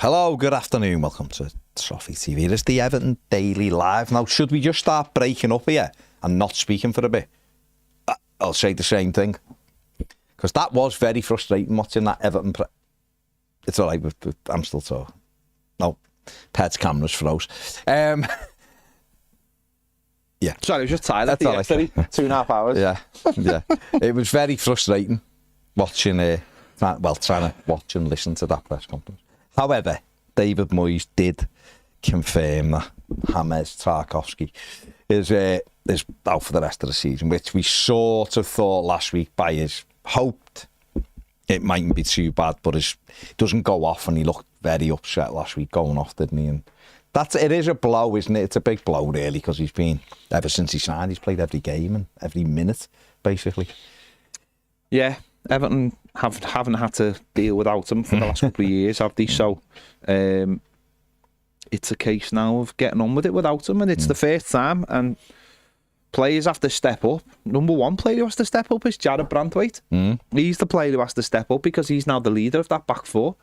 Hello, good afternoon. Welcome to Toffee TV. It's the Everton Daily Live. Now, should we just start breaking up here and not speaking for a bit? I'll say the same thing. Because that was very frustrating watching that Everton... It's all right, I'm still talking. No, Ted's camera's froze. Yeah. Sorry, I was just tired after yesterday. 2.5 hours. Yeah. It was very frustrating watching... trying to watch and listen to that press conference. However, David Moyes did confirm that James Tarkowski is out for the rest of the season, which we sort of thought last week hoped it mightn't be too bad, but it doesn't go off, and he looked very upset last week going off, didn't he? And it is a blow, isn't it? It's a big blow, really, because he's been, ever since he signed, he's played every game and every minute, basically. Yeah. Everton haven't had to deal without him for the last couple of years, have they? So it's a case now of getting on with it without him, and it's the first time, and players have to step up. Number one player who has to step up is Jarrad Branthwaite. He's the player who has to step up because he's now the leader of that back four.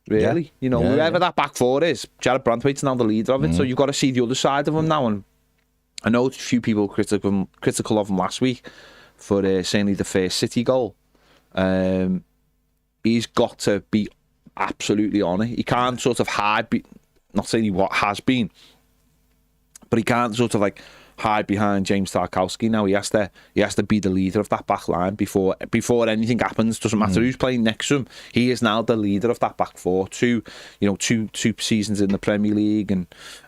Really, whoever that back four is, Jarrad Branthwaite's now the leader of it. So you've got to see the other side of him now. And I know a few people were critical of him last week for saying the first City goal. He's got to be absolutely on it. He can't sort of hide, not saying he has been, but he can't sort of like hide behind James Tarkowski now. He has to be the leader of that back line before anything happens. Doesn't matter who's playing next to him. He is now the leader of that back four. Two seasons in the Premier League,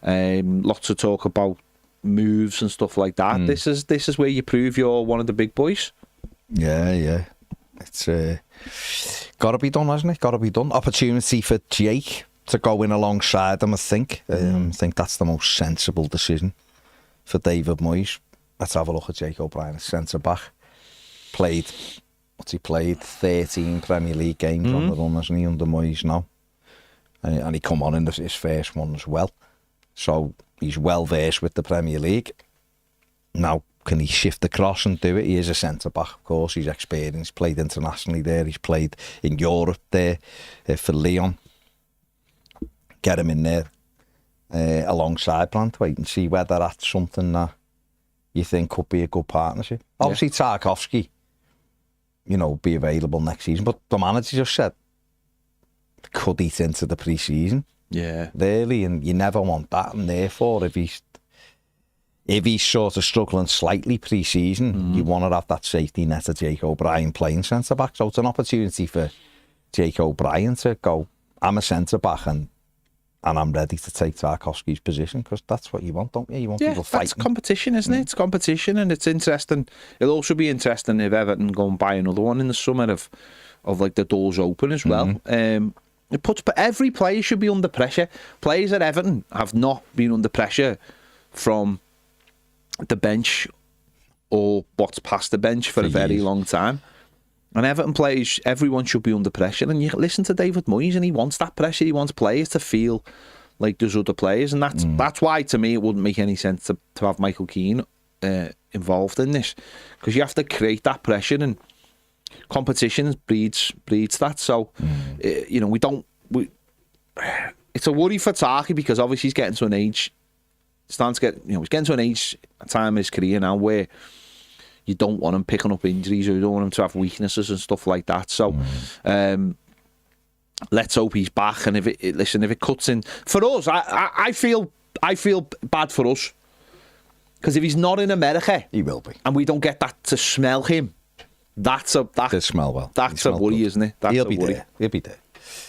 and lots of talk about moves and stuff like that. This is where you prove you're one of the big boys. Yeah. It's got to be done, hasn't it? Got to be done. Opportunity for Jake to go in alongside him, I think. I think that's the most sensible decision for David Moyes. Let's have a look at Jake O'Brien, centre-back. Played 13 Premier League games on the run, hasn't he, under Moyes now? And he come on in his first one as well. So he's well-versed with the Premier League. Now, can he shift across and do it? He is a centre-back, of course. He's experienced, played internationally there. He's played in Europe there for Lyon. Get him in there alongside Branthwaite and see whether that's something that you think could be a good partnership. Obviously, Tarkowski, be available next season. But the manager just said, could eat into the pre-season. Yeah. Really, and you never want that. And therefore, if he's sort of struggling slightly pre-season, you want to have that safety net of Jake O'Brien playing centre-back. So it's an opportunity for Jake O'Brien to go, I'm a centre-back and I'm ready to take Tarkowski's position, because that's what you want, don't you? You want people fighting. That's competition, isn't it? It's competition, and it's interesting. It'll also be interesting if Everton go and buy another one in the summer of like the doors open as well. But every player should be under pressure. Players at Everton have not been under pressure from the bench or what's past the bench for a very long time. And Everton players, everyone should be under pressure. And you listen to David Moyes, and he wants that pressure. He wants players to feel like there's other players, and that's why, to me, it wouldn't make any sense to have Michael Keane involved in this, because you have to create that pressure, and competition breeds that. So it's a worry for Tarky, because obviously he's getting to an age. He's getting to an age, a time in his career now where you don't want him picking up injuries, or you don't want him to have weaknesses and stuff like that. So let's hope he's back. And if it cuts in for us, I feel bad for us, because if he's not in America, he will be, and we don't get that to smell him. That's a worry, isn't it? He'll be there. He'll be there.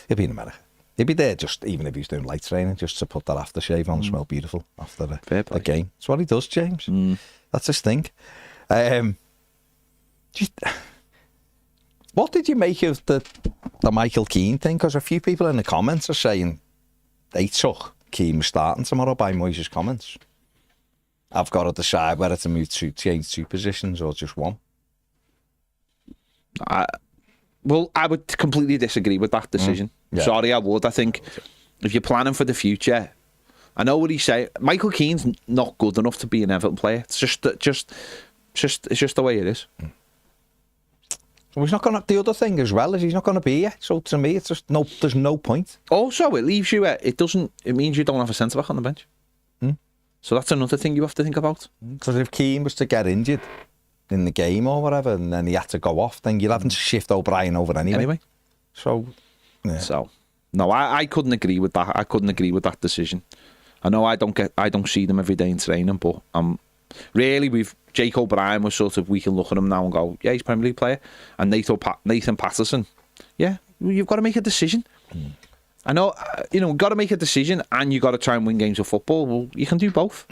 He'll be in America. He'll be there, just even if he's doing light training, just to put that aftershave on, smell beautiful after the game. That's what he does, James. That's his thing. What did you make of the Michael Keane thing? Because a few people in the comments are saying they took Keane starting tomorrow by Moyes' comments. I've got to decide whether to change two positions or just one. I would completely disagree with that decision. Sorry, I would. I think if you're planning for the future, I know what he's saying. Michael Keane's not good enough to be an Everton player. It's just the way it is. So he's not going to. The other thing as well is he's not going to be here. So to me, it's just no. There's no point. Also, it leaves you. It doesn't. It means you don't have a centre back on the bench. So that's another thing you have to think about. Because if Keane was to get injured in the game or whatever, and then he had to go off, then you're having to shift O'Brien over anyway. So, yeah. So, no, I couldn't agree with that. I couldn't agree with that decision. I know I don't see them every day in training, but really with Jake O'Brien was sort of, we can look at him now and go, yeah, he's a Premier League player. And Nathan Patterson, yeah, you've got to make a decision. I know, you've got to make a decision and you've got to try and win games of football. Well, you can do both.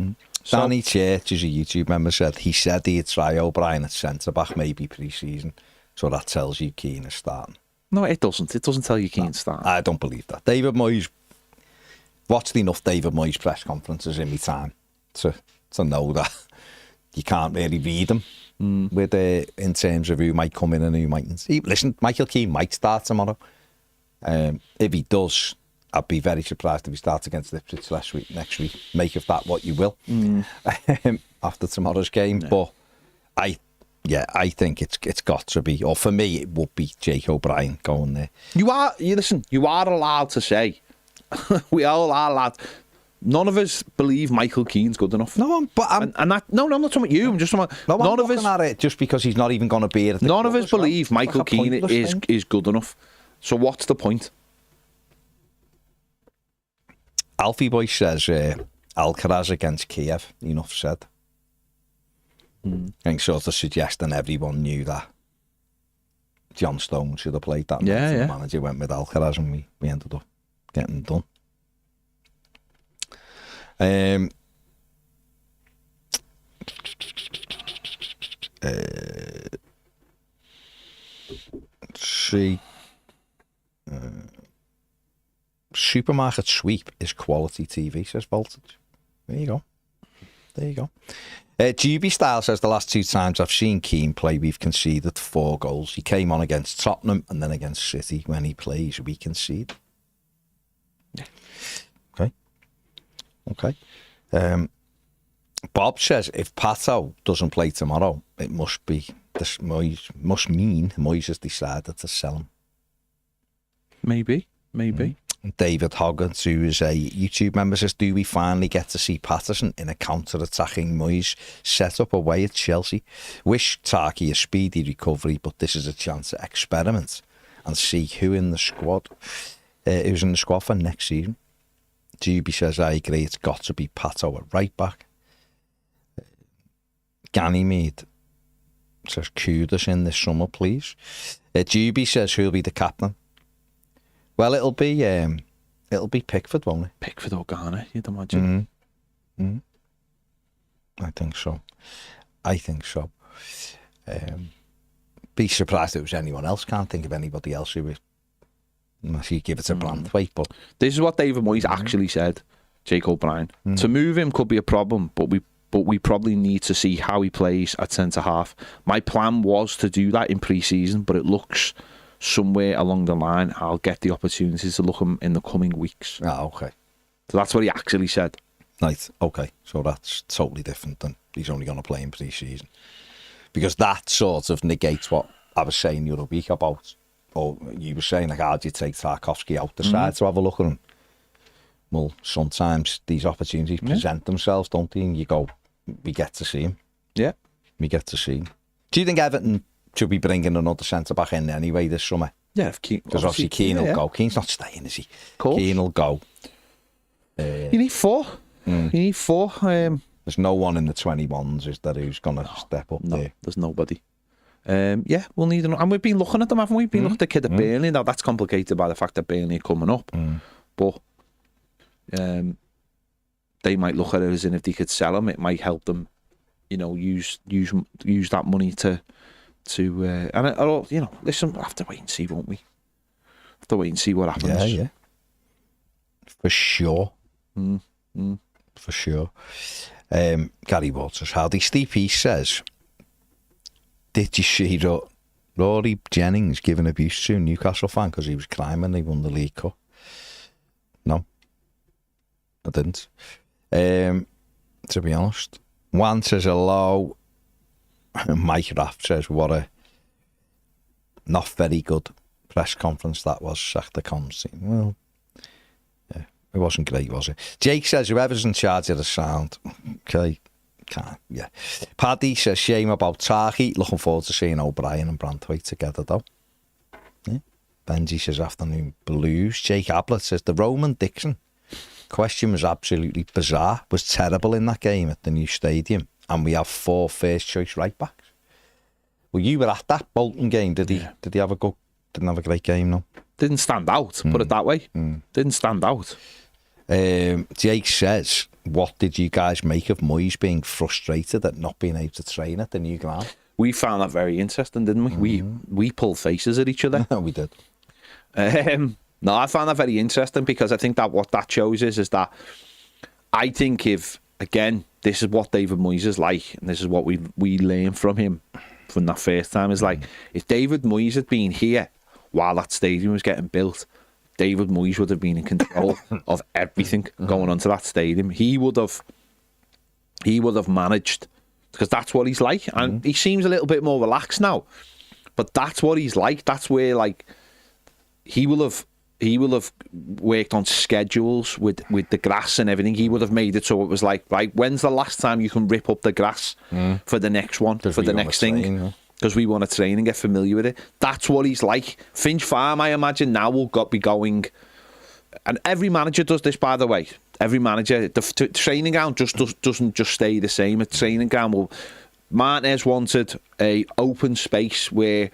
So, Danny Church, as a YouTube member, said he'd try O'Brien at centre-back maybe pre-season. So that tells you Keane is starting. No, it doesn't. It doesn't tell you Keane starting. I don't believe that. David Moyes, watched enough David Moyes press conferences in my time to know that you can't really read them with in terms of who might come in and who mightn't. Listen, Michael Keane might start tomorrow. If he does, I'd be very surprised if he starts against Ipswich next week. Make of that what you will after tomorrow's game. Yeah. But I think it's got to be, or for me, it would be Jake O'Brien going there. You are allowed to say, we all are allowed. None of us believe Michael Keane's good enough. No, I'm not talking about you. I'm just talking about. None of us at it just because he's not even going to be at the None of us believe Michael Keane is good enough. So what's the point? Alfie Boy says Alcaraz against Kiev. Enough said. I think sort of suggesting everyone knew that John Stone should have played that. Yeah. The manager went with Alcaraz and we ended up getting done. Supermarket sweep is quality TV, says Voltage. There you go. GB Style says the last 2 times I've seen Keane play, we've conceded 4 goals. He came on against Tottenham and then against City. When he plays, we concede. Yeah. Okay. Bob says if Pato doesn't play tomorrow, it must mean Moyes has decided to sell him. Maybe. David Hoggins, who is a YouTube member, says, do we finally get to see Patterson in a counter-attacking Moyes setup away at Chelsea? Wish Tarkey a speedy recovery, but this is a chance to experiment and see who's in the squad for next season. GB says, I agree, it's got to be Pato at right back. Ganymede says, Kudos in this summer, please. GB says, who'll be the captain? Well, it'll be Pickford, won't it? Pickford or Garner, you'd imagine. I think so. Be surprised if it was anyone else. Can't think of anybody else who would, unless you give it a Branthwaite. But this is what David Moyes actually said, Jake O'Brien. To move him could be a problem, but we probably need to see how he plays at centre-half. My plan was to do that in pre-season, but it looks somewhere along the line I'll get the opportunities to look him in the coming weeks. Okay. So that's what he actually said. Right, okay. So that's totally different than he's only going to play in pre-season. Because that sort of negates what I was saying the other week about, or you were saying, like, how do you take Tarkowski out the side to have a look at him? Well, sometimes these opportunities present themselves, don't they? And you go, we get to see him. Yeah. We get to see him. Do you think Everton should be bringing another centre-back in anyway this summer? Yeah, because obviously Keane will go. Keane's not staying, is he? Keane will go. You need 4. You need 4. There's no one in the 21s, is there, who's going to step up there? There's nobody. Yeah, we'll need and we've been looking at them, haven't we? We've been looking at the kid at Burnley. Now, that's complicated by the fact that Burnley are coming up. But they might look at it as in if they could sell him, it might help them, use that money to listen, we'll have to wait and see, won't we? Have to wait and see what happens. Yeah. For sure. For sure. Gary Waters, Howdy Stevie says, did you see Rory Jennings giving abuse to a Newcastle fan because he was crying when they won the League Cup? No, I didn't. To be honest. Juan says hello. Mike Raft says, what not very good press conference that was, Shakhtar comms. Well, yeah, it wasn't great, was it? Jake says, whoever's in charge of the sound. Okay. Can't, yeah. Paddy says, shame about Tarkowski. Looking forward to seeing O'Brien and Branthwaite together, though. Yeah. Benji says, afternoon blues. Jake Ablett says, the Roman Dixon question was absolutely bizarre. Was terrible in that game at the new stadium. And we have 4 first-choice right-backs. Well, you were at that Bolton game. Did he have a good... Didn't have a great game, no? Didn't stand out, put it that way. Didn't stand out. Jake says, what did you guys make of Moyes being frustrated at not being able to train at the new ground? We found that very interesting, didn't we? We pulled faces at each other. We did. No, I found that very interesting because I think that what that shows is that I think if, again, this is what David Moyes is like, and this is what we learned from him from that first time, is like, if David Moyes had been here while that stadium was getting built, David Moyes would have been in control of everything going onto that stadium. He would have managed, because that's what he's like, and he seems a little bit more relaxed now. But that's what he's like. That's where, like, he will have worked on schedules with the grass and everything. He would have made it so it was like, right, when's the last time you can rip up the grass for the next one, for the next thing? Because we want to train and get familiar with it. That's what he's like. Finch Farm, I imagine, now will be going... And every manager does this, by the way. Every manager... The training ground doesn't just stay the same. A training ground will... Martinez wanted a open space where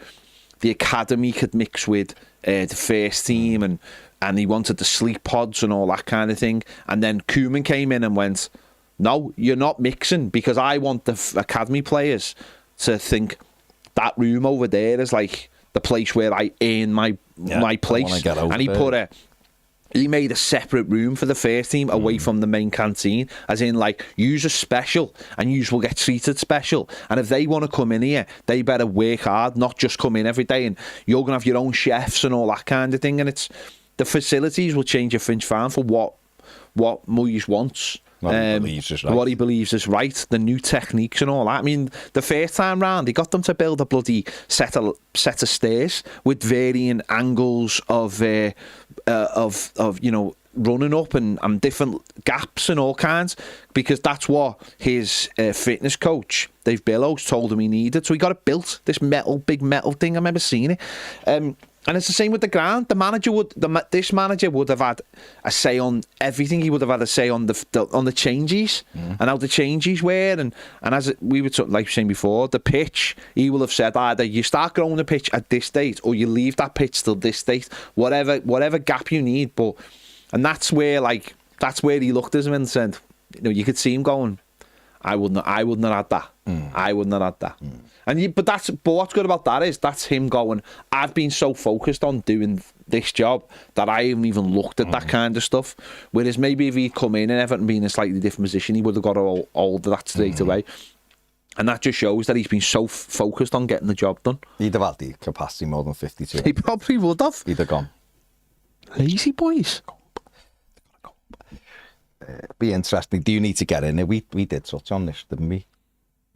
the academy could mix with the first team, and he wanted the sleep pods and all that kind of thing. And then Koeman came in and went, no, you're not mixing, because I want the academy players to think... that room over there is like the place where I earn my place. And he made a separate room for the first team away from the main canteen, as in, like, yous are special and yous will get treated special. And if they want to come in here, they better work hard, not just come in every day. And you're going to have your own chefs and all that kind of thing. And it's the facilities will change your Finch Farm for what Moyes wants. What he believes is right, the new techniques and all that. I mean, the first time round, he got them to build a bloody set of stairs with varying angles of running up and different gaps and all kinds, because that's what his fitness coach Dave Billows told him he needed. So he got it built, this big metal thing. I remember seeing it. And it's the same with the ground. This manager would have had a say on everything. He would have had a say on the changes and how the changes were. And as we were like saying before, the pitch, he will have said either you start growing the pitch at this date or you leave that pitch till this date, whatever gap you need. And that's where he looked at him and said, you could see him going, I wouldn't have had that. I wouldn't have had that. But what's good about that is that's him going, I've been so focused on doing this job that I haven't even looked at that kind of stuff. Whereas maybe if he'd come in and Everton been in a slightly different position, he would have got all of that straight away. And that just shows that he's been so focused on getting the job done. He'd have had the capacity more than 52. He probably would have. He'd have gone. Lazy boys. Be interesting. Do you need to get in there? We did touch on this, didn't we?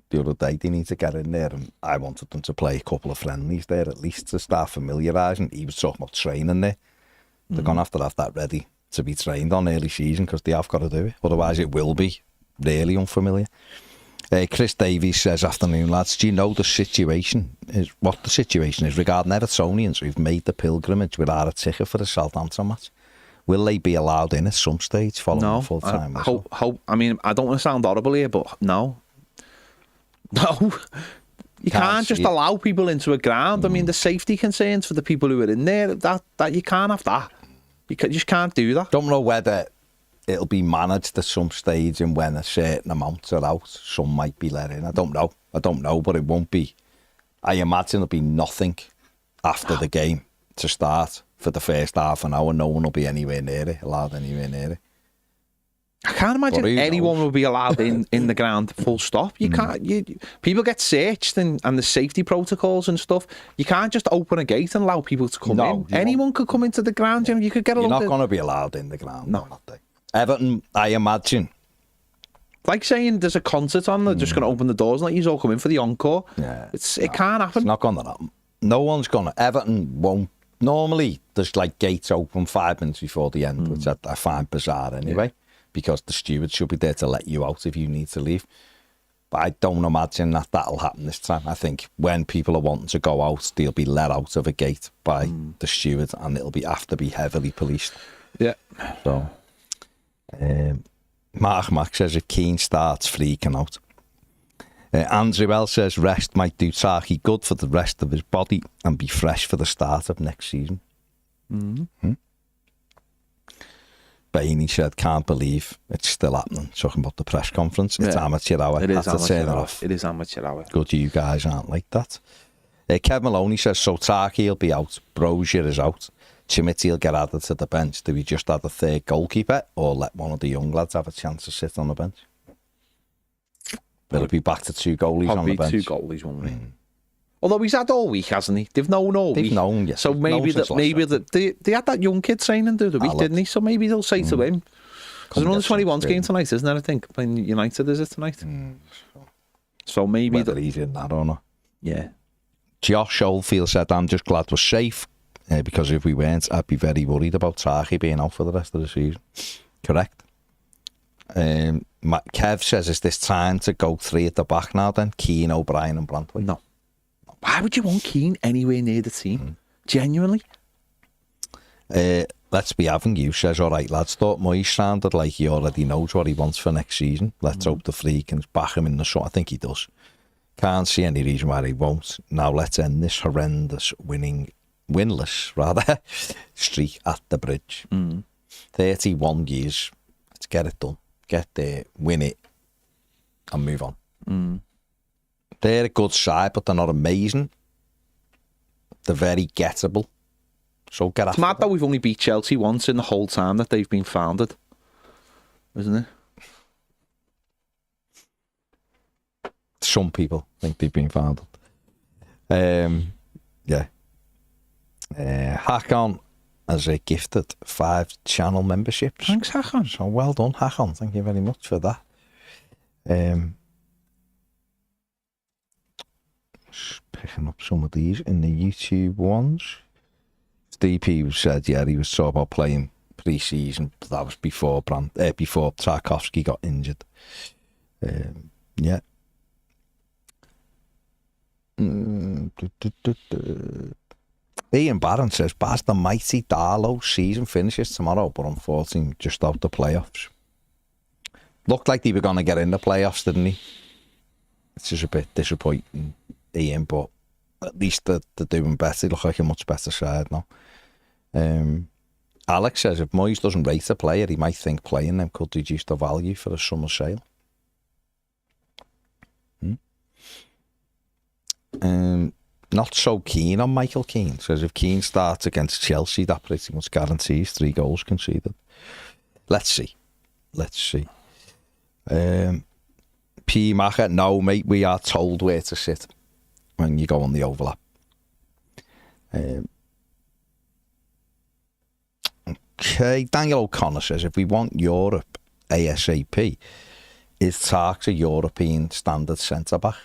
The other day, they need to get in there, and I wanted them to play a couple of friendlies there at least to start familiarising. He was talking about training there. They're going to have that ready to be trained on early season, because they have got to do it. Otherwise, it will be really unfamiliar. Chris Davies says, afternoon lads, do you know what the situation is regarding Evertonians who've made the pilgrimage without a ticket for the Southampton match? Will they be allowed in at some stage following full time? I mean, I don't want to sound horrible here, but no. You can't just allow people into a ground. I mean, the safety concerns for the people who are in there, that you can't have that. You just can't do that. Don't know whether it'll be managed at some stage, and when a certain amount are out, some might be let in. I don't know, but it won't be. I imagine there'll be nothing after the game to start for the first half an hour. No one will be allowed anywhere near it. I can't imagine anyone will be allowed in the ground, full stop. You can't. People get searched and the safety protocols and stuff. You can't just open a gate and allow people to come in. Anyone could come into the ground. You could get. You're not going to be allowed in the ground. No, not they. Everton, I imagine. Like saying there's a concert on, they're just going to open the doors and let you all come in for the encore. Yeah, it can't happen. It's not going to happen. No one's gonna. Everton won't. Normally, there's like gates open 5 minutes before the end, which I find bizarre anyway, because the steward should be there to let you out if you need to leave. But I don't imagine that that'll happen this time. I think when people are wanting to go out, they'll be let out of a gate by the steward, and it'll have to be heavily policed. Yeah. So, Mark says if Keane starts freaking out. Andrew L says rest might do Tarkowski good for the rest of his body and be fresh for the start of next season. Bainey said, can't believe it's still happening. Talking about the press conference. It's amateur hour. It is amateur hour. It is amateur hour. Good you guys aren't like that. Kev Maloney says, so Tarkowski will be out. Brozier is out. Chimity will get added to the bench. Do we just add a third goalkeeper or let one of the young lads have a chance to sit on the bench? Will it be back to 2 goalies on the bench? Probably 2 goalies, won't we? Although he's had all week, hasn't he? They've known all week. They've known, yes. So maybe they had that young kid training through the week, didn't he? So maybe they'll say to him, because another 21's game tonight, isn't it? I think playing United, is it tonight? So maybe whether he's in that or not. Yeah. Josh Oldfield said, I'm just glad we're safe because if we weren't, I'd be very worried about Tarkowski being out for the rest of the season. Correct. Kev says, is this time to go 3 at the back now then? Keane, O'Brien and Branthwaite? No. Why would you want Keane anywhere near the team? Genuinely? Let's be having you, says, all right, lads, thought Moyes sounded like he already knows what he wants for next season. Let's hope the Flea can back him in the summer. I think he does. Can't see any reason why he won't. Now let's end this horrendous winless streak at the bridge. 31 years. Let's get it done. Get there, win it, and move on. They're a good side, but they're not amazing. They're very gettable. So get after It's mad that we've only beat Chelsea once in the whole time that they've been founded, isn't it? Some people think they've been founded. Yeah. Hakon has gifted 5 channel memberships. Thanks, Hakon. So well done, Hakon. Thank you very much for that. Just picking up some of these in the YouTube ones. DP said, yeah, he was talking about playing pre-season. That was before Tarkowski got injured. Yeah. Ian Barron says, Baz, the mighty Darlow season finishes tomorrow, but unfortunately just out the playoffs. Looked like they were going to get in the playoffs, didn't he? It's just a bit disappointing, Ian, but at least they're doing better. They look like a much better side now. Alex says, if Moyes doesn't rate a player, he might think playing them could reduce the value for a summer sale. Not so keen on Michael Keane. Says if Keane starts against Chelsea, that pretty much guarantees 3 goals conceded. Let's see. P. Macher, no, mate, we are told where to sit when you go on the overlap. Okay, Daniel O'Connor says, if we want Europe ASAP, is Tarks a European standard centre-back?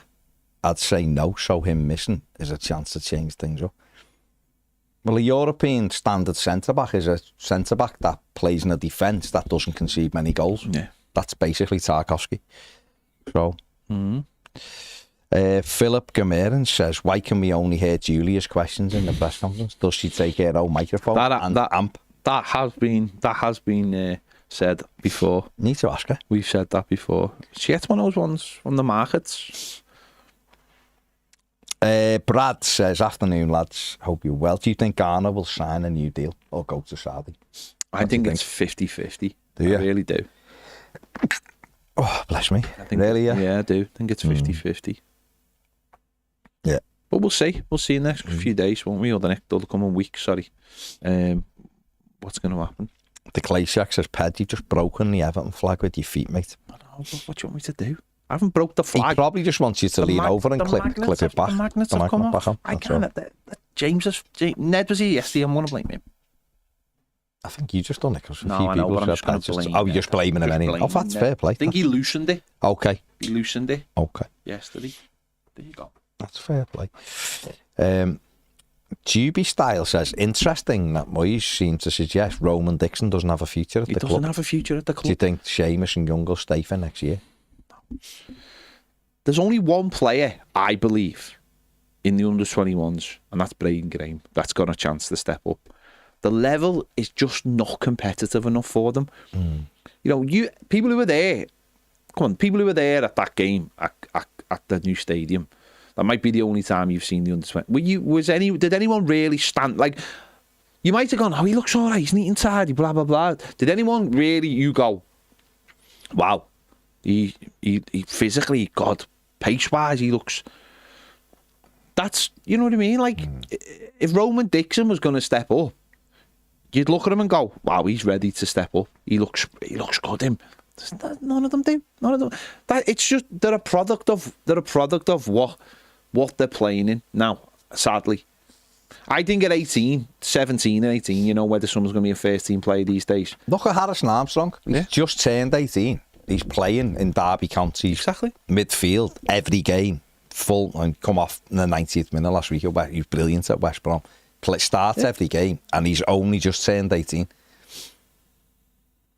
I'd say no, so him missing is a chance to change things up. Well, a European standard centre-back is a centre-back that plays in a defence that doesn't concede many goals. Yeah. That's basically Tarkowski. So, Philip Gamerin says, why can we only hear Julia's questions in the press conference? Does she take her own microphone and amp? That has been said before. Need to ask her. We've said that before. She gets one of those ones from the markets. Brad says, afternoon lads, hope you're well. Do you think Garner will sign a new deal or go to Saudi? I think it's 50-50. Do you? I really do. Oh, bless me. I think really, yeah, I do. I think it's 50-50. Yeah. But we'll see. We'll see in the next few days, won't we? Or the coming week, sorry. What's going to happen? The Claysack says, Ped, you've just broken the Everton flag with your feet, mate. I don't know. What do you want me to do? I haven't broke the flag. He probably just wants you to lean over and clip it back. The magnets have come off. I can't. Ned was here yesterday. I'm going to blame him. I think you just done it because no, I know, but I'm just going to blame him. Oh, you're just blaming him anyway. Oh, that's fair play. I think he loosened it. Okay. He loosened it. Okay. Yesterday. There you go. That's fair play. Juby Style says, interesting that Moyes seems to suggest Roman Dixon doesn't have a future at the club. He doesn't have a future at the club. Do you think Seamus and Young will stay for next year? There's only one player, I believe, in the under-21s, and that's Brien Graham. That's got a chance to step up. The level is just not competitive enough for them. You know, people who were there, people who were there at that game at the new stadium, that might be the only time you've seen the under-20. Did anyone really stand, like, you might have gone, oh, he looks all right, he's neat and tidy, blah, blah, blah. Did anyone really, you go, wow, he physically, God, pace-wise, he looks... That's, you know what I mean? Like, if Roman Dixon was going to step up, you'd look at him and go, wow, he's ready to step up. He looks good, him. None of them do. None of them. It's just, they're a product of what they're playing in now, sadly. I think at 17 and 18, you know whether someone's going to be a first-team player these days. Look at Harrison Armstrong. He's just turned 18. He's playing in Derby Counties. Exactly. Midfield, every game. Full, and come off in the 90th minute last week. He was brilliant at West Brom. Starts every game, and he's only just turned 18.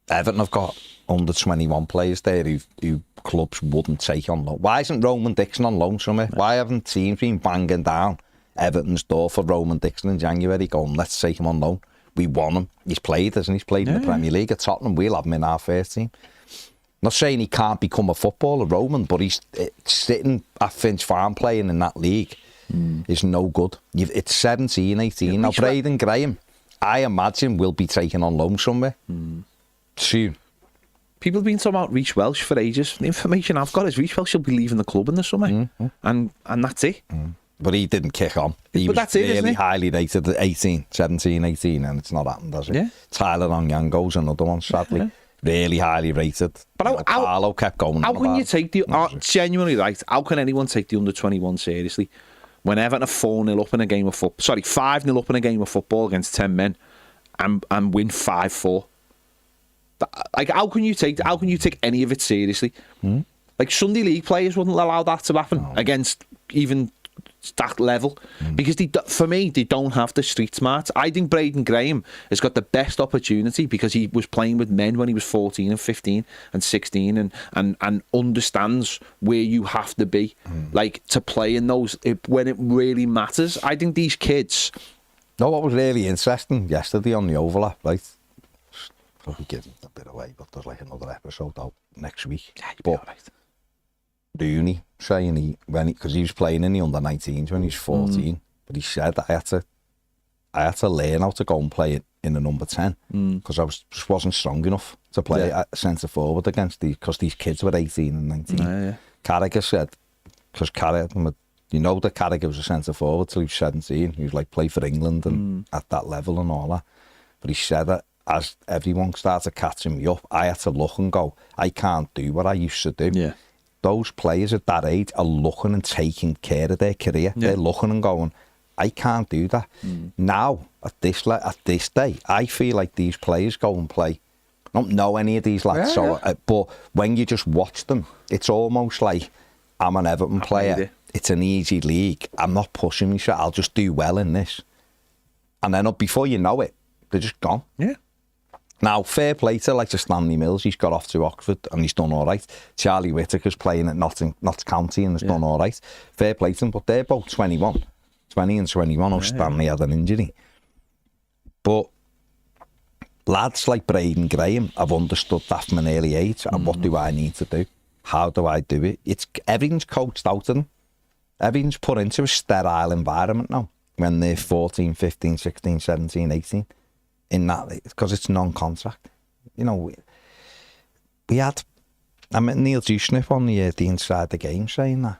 Everton have got under 21 players there who clubs wouldn't take on loan. Why isn't Roman Dixon on loan somewhere? Why haven't teams been banging down Everton's door for Roman Dixon in January going, let's take him on loan? We want him. He's played, hasn't he? He's played in the Premier League at Tottenham. We'll have him in our first team. Not saying he can't become a footballer, Roman, but he's sitting at Finch Farm playing in that league is no good. It's 17, 18. Now, Brien Graham, I imagine, will be taken on loan somewhere soon. People have been talking about Reece Welsh for ages. The information I've got is Reece Welsh will be leaving the club in the summer. And that's it. But he didn't kick on. He was really highly rated at 17, 18, and it's not happened, has it? Yeah. Tyler Onyango's another one, sadly. Yeah. Really highly rated. But Carlo kept going. How can you take genuinely right? How can anyone take the under-21 seriously when Everton are 4-0 up in a game of football? Sorry, 5-0 up in a game of football against 10 men, and win 5-4. Like, how can you take any of it seriously? Like, Sunday League players wouldn't allow that to happen against even that level, because for me they don't have the street smarts. I think Brien Graham has got the best opportunity because he was playing with men when he was 14 and 15 and 16 and understands where you have to be like to play in those when it really matters. I think these kids... No, what was really interesting yesterday on the overlap, right? Probably giving a bit away, but there's like another episode out next week. Yeah, you'll be all right. Rooney saying because he was playing in the under-19s when he was 14, but he said I had to learn how to go and play it in the number 10 because I just wasn't strong enough to play at centre forward because these kids were 18 and 19. Carragher said, because Carragher, you know that Carragher was a centre forward till he was 17. He was like play for England and at that level and all that. But he said that as everyone started catching me up, I had to look and go, I can't do what I used to do. Yeah. Those players at that age are looking and taking care of their career. They're looking and going, I can't do that. Now, at this day, I feel like these players go and play. I don't know any of these lads, but when you just watch them, it's almost like I'm an Everton player. It's an easy league. I'm not pushing myself. I'll just do well in this. And then before you know it, they're just gone. Yeah. Now, fair play to like Stanley Mills. He's got off to Oxford and he's done all right. Charlie Whittaker's playing at Notts County and has done all right. Fair play to them, but they're both 20 and 21. Oh, Stanley had an injury. But lads like Brien Graham have understood that from an early age. And what do I need to do? How do I do it? Everything's coached out of them. Everything's put into a sterile environment now when they're 14, 15, 16, 17, 18. In that, because it's non-contract. You know, we had, I met Neil Dewsnip on the Inside the Game saying that.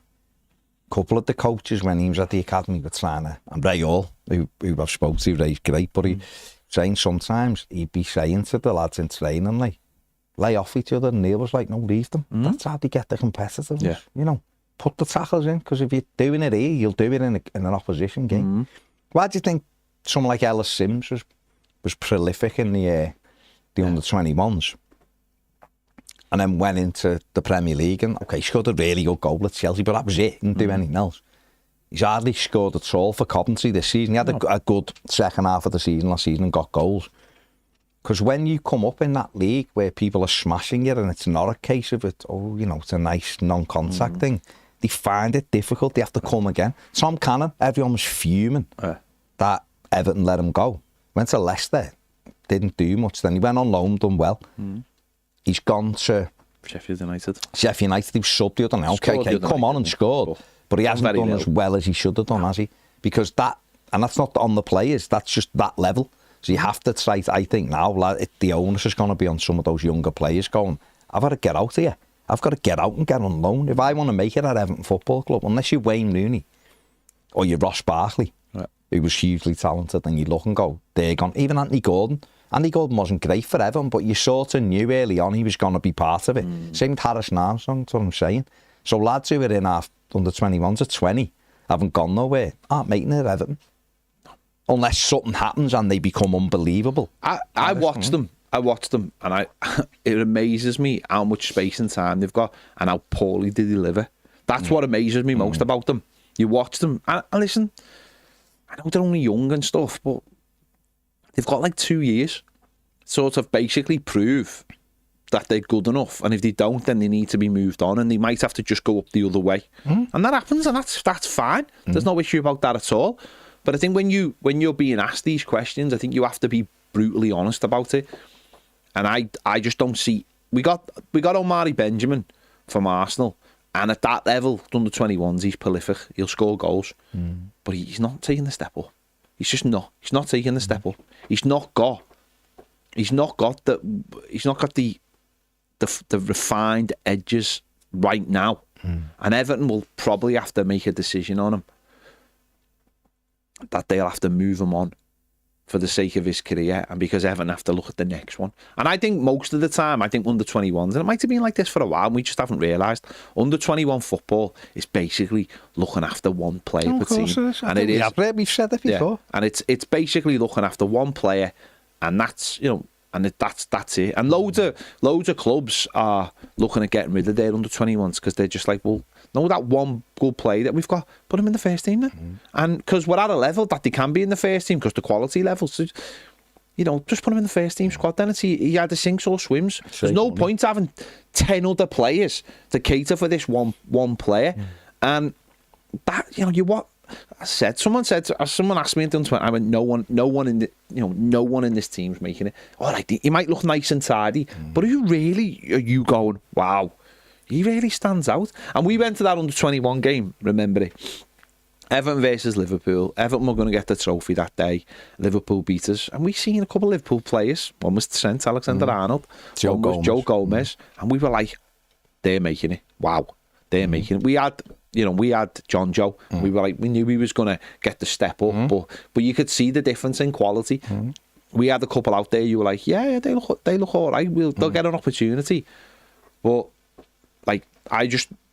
A couple of the coaches when he was at the academy were trying to, and Ray Hall, who I've spoken to, Ray's great, but he saying sometimes he'd be saying to the lads in training, like, lay off each other, and Neil was like, no, leave them. That's how they get the competitiveness. You know, put the tackles in, because if you're doing it here, you'll do it in an opposition game. Why do you think someone like Ellis Sims was prolific in the under-21s and then went into the Premier League and, okay, scored a really good goal at Chelsea, but that was it. He didn't do anything else. He's hardly scored at all for Coventry this season. He had a good second half of the season last season and got goals. Because when you come up in that league where people are smashing you and it's not a case of it, it's a nice non-contact thing, they find it difficult. They have to come again. Tom Cannon, everyone was fuming that Everton let him go. Went to Leicester, didn't do much. Then he went on loan, done well. He's gone to Sheffield United. He was subbed the other night. Okay, come on and scored. But he hasn't done as well as he should have done, has he? Because that's not on the players, that's just that level. So you have to try, I think now, the onus is going to be on some of those younger players going, I've got to get out here. I've got to get out and get on loan. If I want to make it at Everton Football Club, unless you're Wayne Rooney or you're Ross Barkley, who was hugely talented, and you look and go, they're gone. Even Anthony Gordon. Andy Gordon wasn't great for Everton, but you sort of knew early on he was going to be part of it. Same with Harrison Armstrong, that's what I'm saying. So lads who are in our under-21s at 20 haven't gone nowhere, aren't making it at Everton. Unless something happens and they become unbelievable. I watched them, and it amazes me how much space and time they've got and how poorly they deliver. That's what amazes me most about them. You watch them, and listen, I know they're only young and stuff, but they've got like 2 years sort of basically prove that they're good enough, and if they don't, then they need to be moved on, and they might have to just go up the other way. And that happens, and that's fine. There's no issue about that at all. But I think when you're being asked these questions, I think you have to be brutally honest about it. And I just don't see. We got Omari Benjamin from Arsenal, and at that level, under 21s, he's prolific. He'll score goals, but he's not taking the step up. He's just not. He's not taking the step up. He's not got the refined edges right now. And Everton will probably have to make a decision on him, that they'll have to move him on for the sake of his career, and because Everton have to look at the next one. And I think most of the time, under 21s, and it might have been like this for a while, and we just haven't realised, under 21 football is basically looking after one player per team. And it is. Yeah, we've said it before. Yeah. And it's basically looking after one player, and that's that's it. And loads of clubs are looking at getting rid of their under 21s because they're just like, well, no, that one good player that we've got, put him in the first team then. And because we're at a level that they can be in the first team because the quality levels, just put him in the first team squad then. He either sinks or swims. There's no point having 10 other players to cater for this one player. And that, someone asked me in Twitter, I went, no one in this team's making it. All right, he might look nice and tidy, but are you going, wow, he really stands out? And we went to that under 21 game, remember it? Everton versus Liverpool. Everton were going to get the trophy that day. Liverpool beat us. And we seen a couple of Liverpool players. One was Trent Alexander-Arnold. One was Joe Gomez. And we were like, they're making it. Wow, they're making it. We had John Joe. We were like, we knew he was going to get the step up, but you could see the difference in quality. We had a couple out there. You were like, yeah, they look all right. They'll get an opportunity. But like,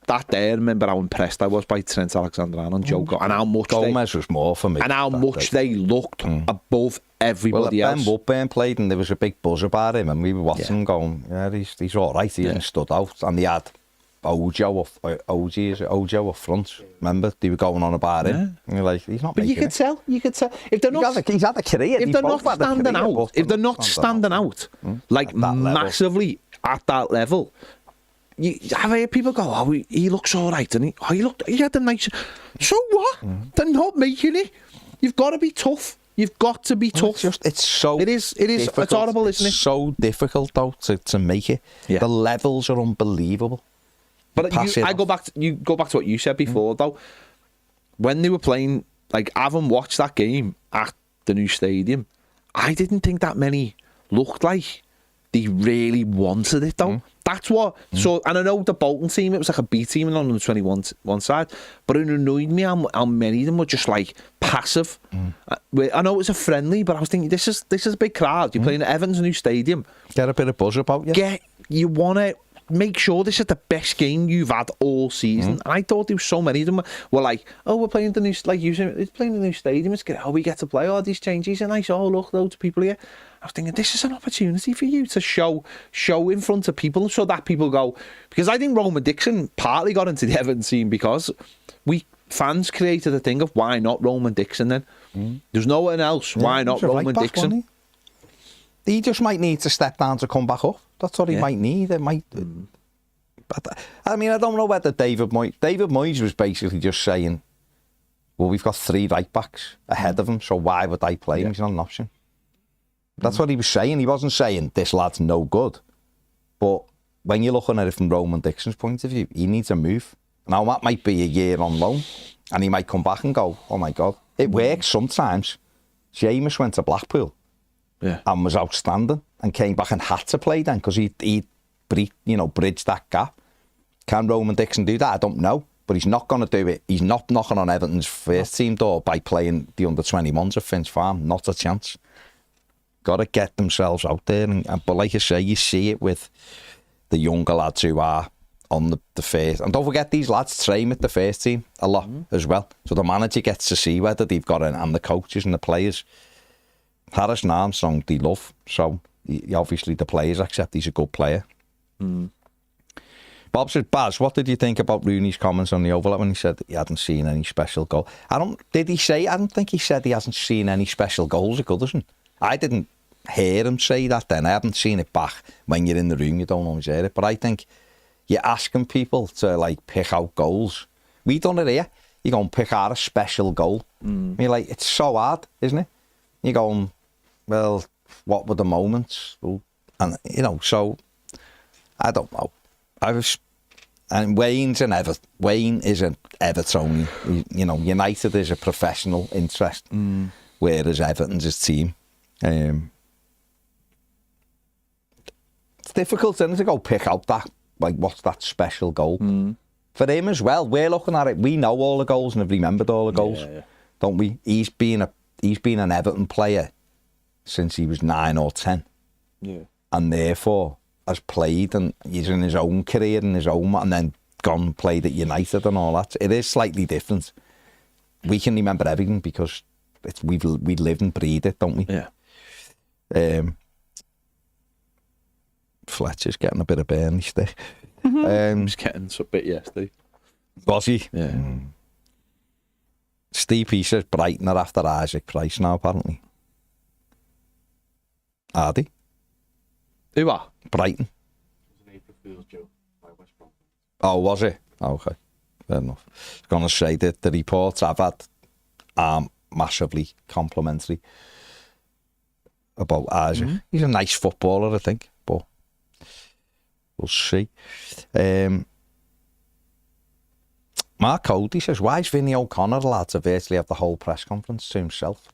that day, I remember how impressed I was by Trent Alexander-Arnold and Joe Gomez, and how much Gomez was more for me, and how much they looked above everybody else. Ben Woodburn played, and there was a big buzz about him, and we were watching him going, yeah, he's all right. He hasn't stood out, and they had Ojo up front. Remember, they were going on about him. And you're like, he's not. But you could tell. If they're not, he's had a career. If they're not standing out, like massively at that level. I've heard people go, oh, he looks all right, and he had a nice. So what? They're not making it. You've got to be tough. You've got to be tough. It's so. It is. It's horrible, isn't it? It's so difficult though to make it. Yeah. The levels are unbelievable. But I go back to what you said before though. When they were playing, like, having watched that game at the new stadium, I didn't think that many looked like they really wanted it though. That's what. So, and I know the Bolton team, it was like a B team on the 21 one side, but it annoyed me how many of them were just like passive. I know it was a friendly, but I was thinking, this is a big crowd. You're playing at Everton's new stadium. Get a bit of buzz about you. You want to make sure this is the best game you've had all season. And I thought there was so many of them were like, oh, we're playing the new, like you said, it's playing the new stadium. It's good. Oh, we get to play all these changes. And nice. Oh, look, loads of people here. I was thinking, this is an opportunity for you to show in front of people so that people go, because I think Roman Dixon partly got into the Everton team because we fans created a thing of why not Roman Dixon then? There's no one else. Why not Roman Dixon? He just might need to step down to come back up. That's what he might need. It might. But I mean, I don't know whether David Moyes was basically just saying, well, we've got 3 right backs ahead of him, so why would I play him? He's not an option. That's what he was saying. He wasn't saying this lad's no good. But when you're looking at it from Roman Dixon's point of view, he needs a move. Now, that might be a year on loan, and he might come back and go, oh my God. It works sometimes. James went to Blackpool and was outstanding and came back and had to play then because he bridged that gap. Can Roman Dixon do that? I don't know. But he's not going to do it. He's not knocking on Everton's first team door by playing the under-21s at Finch Farm. Not a chance. Got to get themselves out there. But like I say, you see it with the younger lads who are on the first. And don't forget, these lads train with the first team a lot as well. So the manager gets to see whether they've got it, and the coaches and the players. Harrison Armstrong, they love. So obviously the players accept he's a good player. Bob said, Baz, what did you think about Rooney's comments on the overlap when he said that he hadn't seen any special goal? I don't think he said he hasn't seen any special goals at Goodison. I didn't hear him say that then. I haven't seen it back. When you're in the room, you don't always hear it. But I think you're asking people to, like, pick out goals. We done it here. You go and pick out a special goal. You're like, it's so hard, isn't it? You're going, well, what were the moments? And, so, I don't know. And Wayne is an Evertonian. United is a professional interest, whereas Everton's his team. It's difficult, isn't it, to go pick out that, like, what's that special goal? For him as well, we're looking at it, we know all the goals and have remembered all the goals, don't we? He's been an Everton player since he was 9 or 10. And therefore has played, and he's in his own career, in his own, and then gone and played at United and all that. It is slightly different. We can remember everything because we live and breathe it, don't we? Fletcher's getting a bit of Burnley stick. He was getting a bit yesterday. Was he? Yeah. Steve P says Brighton are after Isaac Price now, apparently. Are they? Who are? Brighton. It was an April Fool's joke by West Brom. Oh, was it? Oh, okay. Fair enough. I was going to say that the reports I've had are massively complimentary about Isaac. He's a nice footballer, I think, but we'll see. Mark Cody says, why is Vinny O'Connor allowed to virtually have the whole press conference to himself?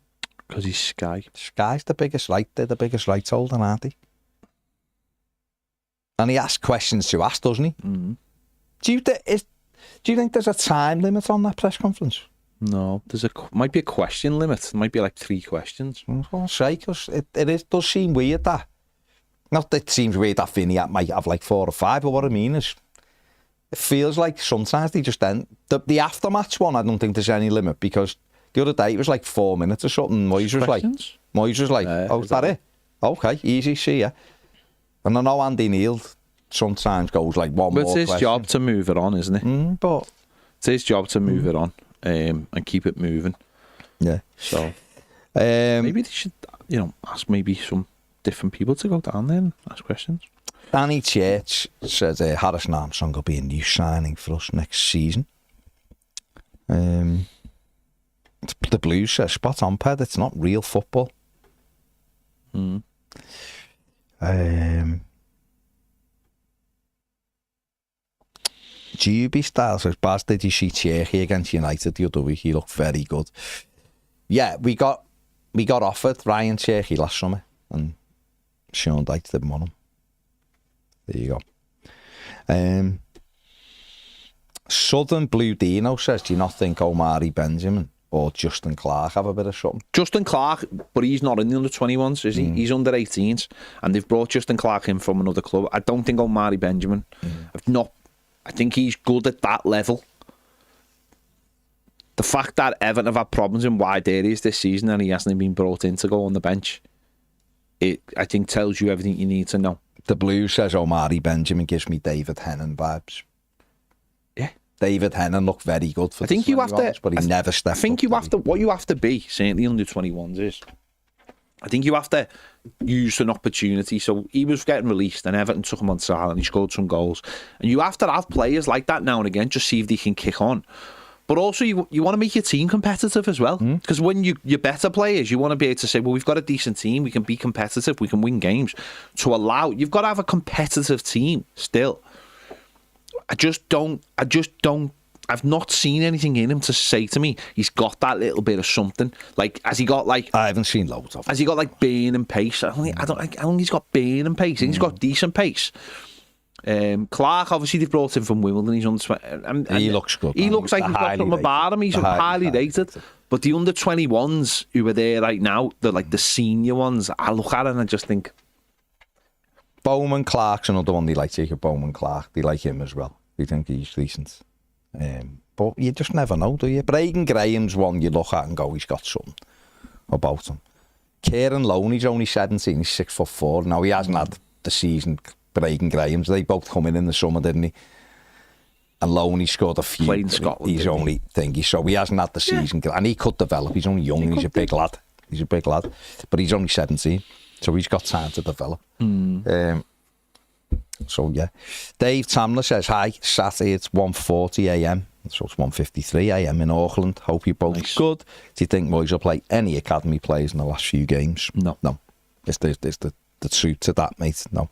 Because he's Sky. Sky's the biggest they're the biggest rights holder, aren't they? And he asks questions to ask, doesn't he? Do you think there's a time limit on that press conference? No, might be a question limit. It might be like 3 questions. I was going to say, because it does seem weird that. Not that it seems weird that Vinny might have like 4 or 5, but what I mean is, it feels like sometimes they just end. The aftermatch one, I don't think there's any limit, because the other day it was like 4 minutes or something. Moyes was like, oh, is that it? Okay, easy, see ya. And I know Andy Neal sometimes goes like one more question. But it's his job to move it on, isn't it? But it's his job to move it on and keep it moving. Yeah. So maybe they should, ask maybe some different people to go down there and ask questions. Danny Church says Harrison Armstrong will be a new signing for us next season. The Blues says, spot on, Ped, it's not real football. GB Style says, Baz, did you see Cherky against United the other week? He looked very good. Yeah, we got offered Ryan Cherky last summer, and Sean Dykes didn't want him. There you go. Southern Blue Dino says, do you not think Omari Benjamin or Justin Clark have a bit of something? Justin Clark, but he's not in the under-21s, is he? He's under 18s, and they've brought Justin Clark in from another club. I don't think Omari Benjamin. I think he's good at that level. The fact that Everton have had problems in wide areas this season and he hasn't been brought in to go on the bench, I think tells you everything you need to know. The Blues says Omari Benjamin gives me David Hennon vibes. Yeah. David Hennon looked very good for I think the you have to, 21s, but he never stepped I think up, you did have he? to, what you have to be, certainly under 21s is, I think you have to use an opportunity. So he was getting released and Everton took him on sale and he scored some goals. And you have to have players like that now and again, just see if they can kick on. But also you want to make your team competitive as well. Because when you're better players, you want to be able to say, well, we've got a decent team, we can be competitive, we can win games. You've got to have a competitive team still. I've not seen anything in him to say to me he's got that little bit of something. Like, has he got like? I haven't seen loads of it. Has he got like burning pace? I don't think he's got burning pace. I think he's got decent pace. Clark, obviously they've brought him from Wimbledon. He's under 20. And He looks good. He man. looks like he's got something about him. He's highly rated. But the under 21s who are there right now, they're like the senior ones. I look at it and I just think Bowman Clark's another one they like. Jacob Bowman Clark, they like him as well. They think he's decent. But you just never know, do you? Brien Graham's one you look at and go, he's got something about him. Kieran Loney's only 17, he's 6'4". Now he hasn't had the season Brien Graham's. They both come in the summer, didn't he? And Loney scored a few. Played in Scotland. He's only thingy, so he hasn't had the season. Yeah. And he could develop. He's only young. He's a big lad. He's a big lad, but he's only 17, so he's got time to develop. So yeah, Dave Tamler says hi. Saturday it's 1:40 a.m. So it's 1:53 a.m. in Auckland. Hope you both good. Do you think Moyes will play any academy players in the last few games? No. It's the truth to that, mate. No.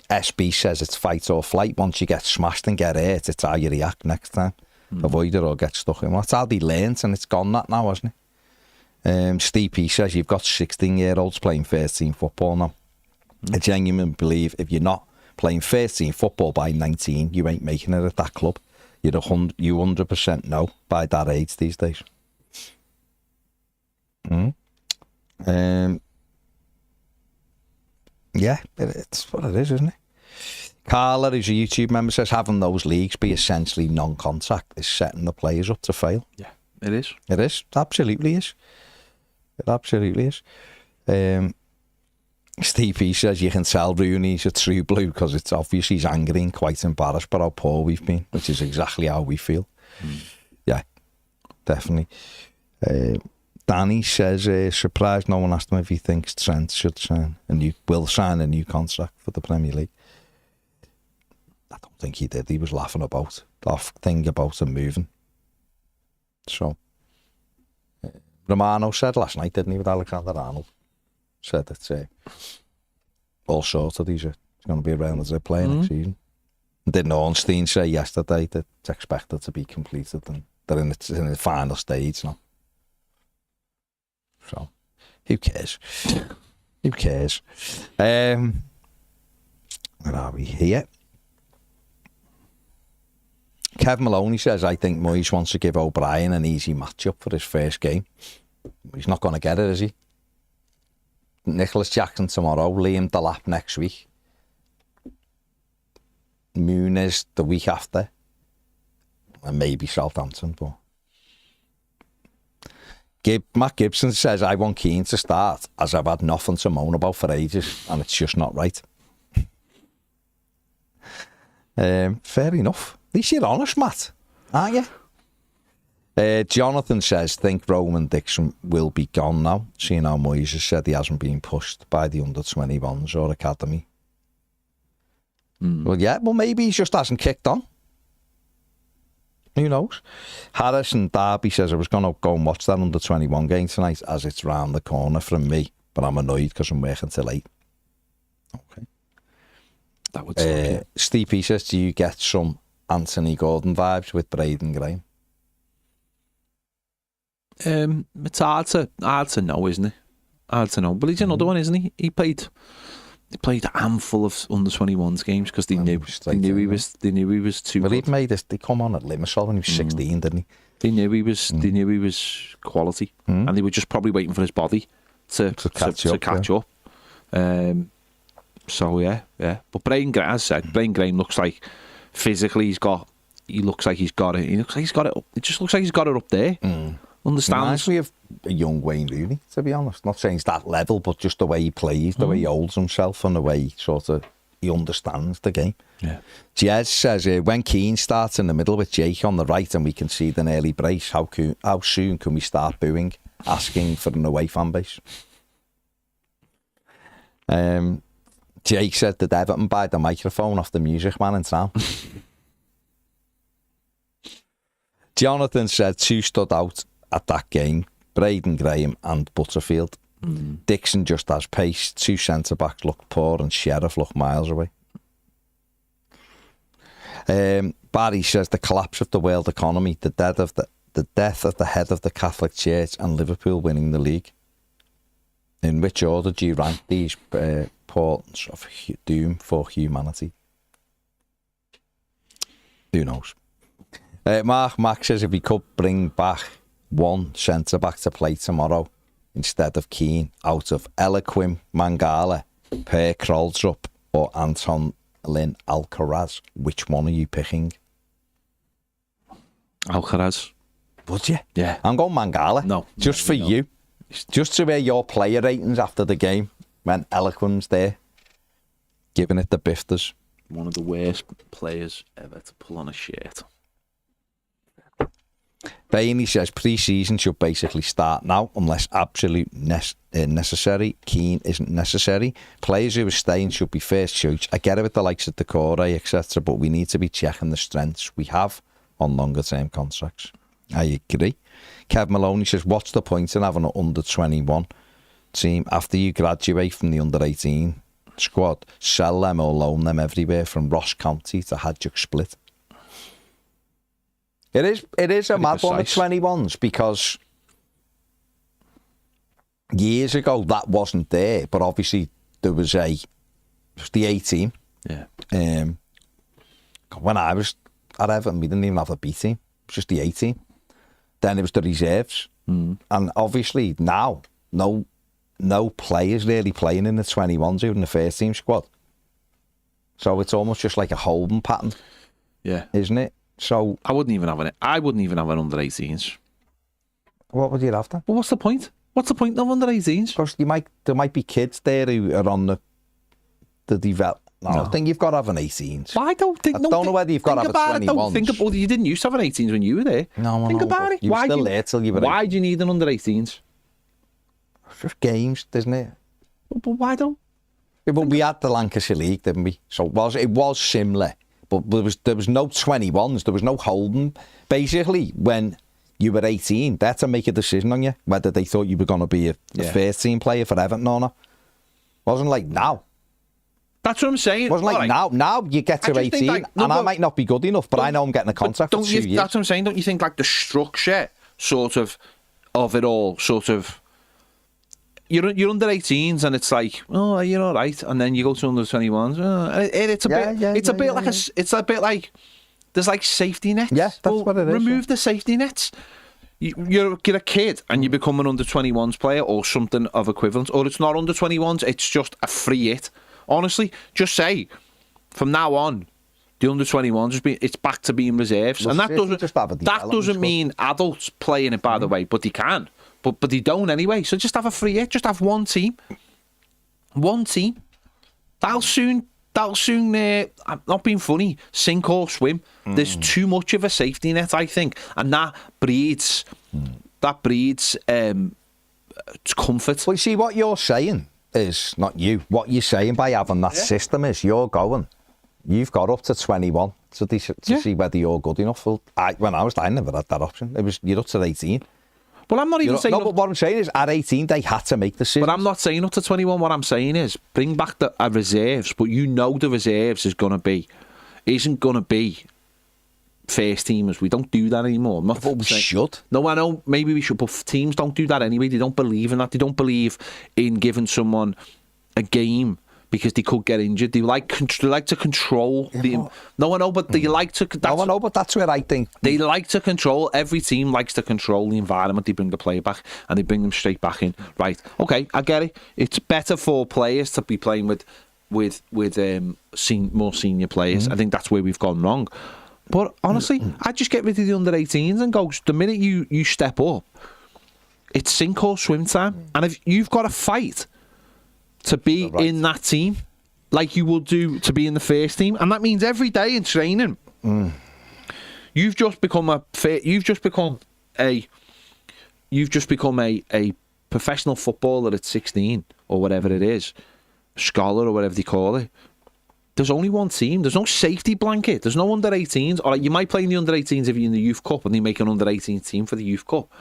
SB says it's fight or flight. Once you get smashed and get hurt, it's how you react next time. Avoid it or get stuck in. Well, that's how they learnt, and it's gone that now, hasn't it? Steve P says you've got 16-year-olds playing first team football now. I genuinely believe if you're not playing first team football by 19, you ain't making it at that club. You 100% know by that age these days. Yeah, it's what it is, isn't it? Carla, who's a YouTube member, says having those leagues be essentially non-contact is setting the players up to fail. yeah, it is. It is. It absolutely is. It absolutely is. Steve P says you can tell Rooney's a true blue because it's obvious he's angry and quite embarrassed by how poor we've been, which is exactly how we feel. Yeah, definitely. Danny says surprised no one asked him if he thinks Trent should sign will sign a new contract for the Premier League. I don't think he did. He was laughing about that thing about him moving. So Romano said last night, didn't he, with Alexander Arnold? Said that all sorted. He's going to be around as a player next season. Didn't Ornstein say yesterday that it's expected to be completed and they're in the final stage now? So, who cares? Who cares? Where are we here? Kevin Maloney says, I think Moyes wants to give O'Brien an easy matchup for his first game. He's not going to get it, is he? Nicholas Jackson tomorrow, Liam Delap next week, Muniz the week after, and maybe Southampton. But Matt Gibson says, I want Keane to start as I've had nothing to moan about for ages and it's just not right. Fair enough. At least you're honest, Matt, aren't you? Jonathan says, think Roman Dixon will be gone now, seeing how Moyes has said he hasn't been pushed by the under-21s or academy. Well, yeah, well, maybe he just hasn't kicked on. Who knows? Harrison Darby says, I was going to go and watch that under-21 game tonight as it's round the corner from me, but I'm annoyed because I'm working till 8. Okay. That would suck. Steve P says, do you get some Anthony Gordon vibes with Brien Graham? It's hard to know, isn't it? Hard to know. But he's another one, isn't he? He played a handful of under-21s games because they knew he was too well, good. he made this. They come on at Limassol when he was 16, didn't he? They knew he was quality, and they were just probably waiting for his body to catch up. So yeah. But Brien Graham, as I said, Brien Graham looks like physically he looks like he's got it. He looks like he's got it up. It just looks like he's got it up there. Understands? Reminds me of a young Wayne Rooney, to be honest. Not saying it's that level, but just the way he plays, the way he holds himself, and the way he sort of he understands the game. Yeah. Jez says, when Keane starts in the middle with Jake on the right and we concede an early brace, how soon can we start booing, asking for an away fan base? Jake said, did Everton buy the microphone off the music man in town? Jonathan said 2 stood out at that game, Braden Graham and Butterfield. Dixon just has pace, 2 centre-backs looked poor and Sheriff looked miles away. Barry says the collapse of the world economy, the death of the head of the Catholic Church and Liverpool winning the league. In which order do you rank these portents of doom for humanity? Who knows? Mark says if he could bring back 1 centre-back to play tomorrow instead of Keane out of Eloquim Mangala, Per Kroltrup or Anton Lynn Alcaraz, which one are you picking? Alcaraz. Would you? Yeah. I'm going Mangala. No. Just for you. Just to hear your player ratings after the game when Eloquim's there, giving it the bifters. One of the worst players ever to pull on a shirt. Bainey says pre-season should basically start now unless absolute necessary. Keane isn't necessary. Players who are staying should be first choice. I get it with the likes of Decore, etc., but we need to be checking the strengths we have on longer term contracts. I agree. Kev Maloney says, what's the point in having an under-21 team after you graduate from the under-18 squad? Sell them or loan them everywhere from Ross County to Hadjuk Split. It is a mad one, the 21s, because years ago that wasn't there, but obviously there was the 18. Yeah. When I was at Everton, we didn't even have a B team. It was just the 18. Then it was the reserves. And obviously now, no players really playing in the 21s who are in the first team squad. So it's almost just like a holding pattern. Yeah. Isn't it? So I wouldn't even have an under 18s. What would you have then? Well, what's the point? What's the point of under 18s? Because there might be kids there who are on the develop. No. I think you've got to have an 18s. Well, I don't think. I don't know whether you've got to have a 21s. Think about. You didn't used to have an 18s when you were there. No, think about it. You were still there till you were. Why do you need an under 18s? It's just games, isn't it? But why don't? Yeah, but we had the Lancashire League, didn't we? So it was similar, but there was no 21s. There was no holding. Basically, when you were 18, they had to make a decision on you whether they thought you were going to be a first team player for Everton or not. Wasn't like now. That's what I'm saying. It wasn't like now. Now you get to 18, I might not be good enough, but I know I'm getting a contract for 2 years. That's what I'm saying. Don't you think like the structure of it all, you're under 18s and it's like, oh, you're all right, and then you go to under 21s. It's a bit like there's like safety nets. Yeah, that's what it is. Remove the safety nets. You're a kid and you become an under 21s player or something of equivalent, or it's not under 21s. It's just a free hit. Honestly, just say from now on, the under 21s it's back to being reserves, and that doesn't mean adults playing it. By the way, but they can, but they don't anyway. So just have a free hit. Just have one team. That'll soon. I'm not being funny. Sink or swim. There's too much of a safety net, I think, and that breeds comfort. Well, you see what you're saying. Is not you. What you're saying by having that system is you've got up to 21 to see whether you're good enough. Well, when I never had that option. It was you're up to 18. Well, I'm not even saying. No, but what I'm saying is at 18 they had to make decisions. But I'm not saying up to 21. What I'm saying is bring back the reserves. But the reserves isn't gonna be first teamers. We don't do that anymore. But we should. No, I know. Maybe we should, but teams don't do that anyway. They don't believe in that. They don't believe in giving someone a game because they could get injured. They like to control the. No, I know, but they like to. No, I know, but that's where I think they like to control. Every team likes to control the environment. They bring the player back and they bring them straight back in. Right? Okay, I get it. It's better for players to be playing with more senior players. I think that's where we've gone wrong. But honestly, I'd just get rid of the under 18s and go, the minute you step up, it's sink or swim time. And if you've got to fight to be in that team, like you would do to be in the first team, and that means every day in training, you've just become a professional footballer at 16 or whatever it is, scholar or whatever they call it. There's only one team. There's no safety blanket. There's no under 18s. Or like, you might play in the under 18s if you're in the youth cup and they make an under 18 team for the youth cup.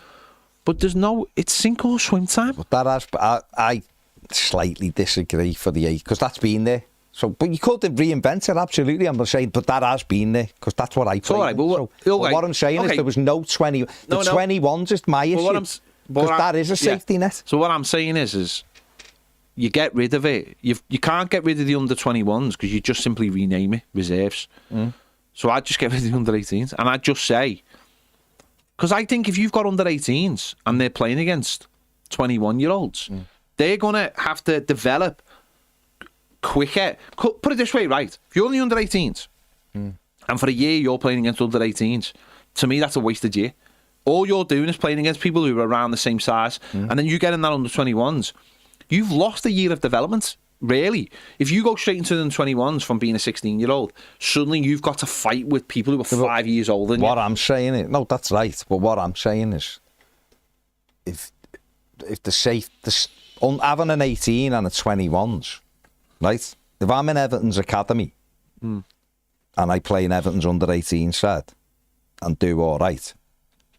But there's no. It's sink or swim time. But that has. I slightly disagree for the 8 because that's been there. So, but you could reinvent it, absolutely. I'm not saying, but that has been there because that's what I played. All right, but what I'm saying is there was no 20. The 21s is my issue because that is a safety net. So what I'm saying is you get rid of it. You can't get rid of the under 21s because you just simply rename it reserves. So I'd just get rid of the under 18s and I'd just say, because I think if you've got under 18s and they're playing against 21-year-olds, they're going to have to develop quicker. Put it this way, right? If you're only under 18s and for a year you're playing against under 18s, to me that's a wasted year. All you're doing is playing against people who are around the same size, and then you get in that under 21s. You've lost a year of development, really. If you go straight into the 21s from being a 16-year-old, suddenly you've got to fight with people who are 5 years older than you. What I'm saying is, no, that's right. But what I'm saying is, if having an 18 and a 21s, right? If I'm in Everton's academy and I play in Everton's under 18 side and do all right,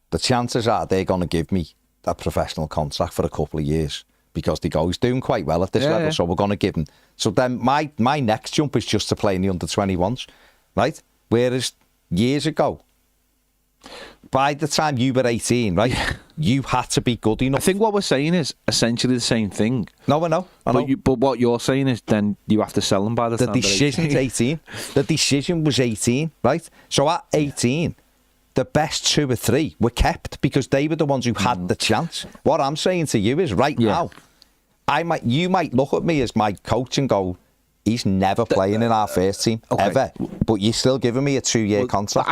the chances are they're going to give me a professional contract for a couple of years. Because they go, he's doing quite well at this level, so we're going to give him. So then my next jump is just to play in the under 21s, right? Whereas years ago, by the time you were 18, right, you had to be good enough. I think what we're saying is essentially the same thing. No, I know. But what you're saying is then you have to sell them by the time the decision's 18. The decision was 18, right? So at 18, the best 2 or 3 were kept because they were the ones who had the chance. What I'm saying to you is now, you might look at me as my coach and go, he's never playing in our first team, ever. But you're still giving me a 2-year contract.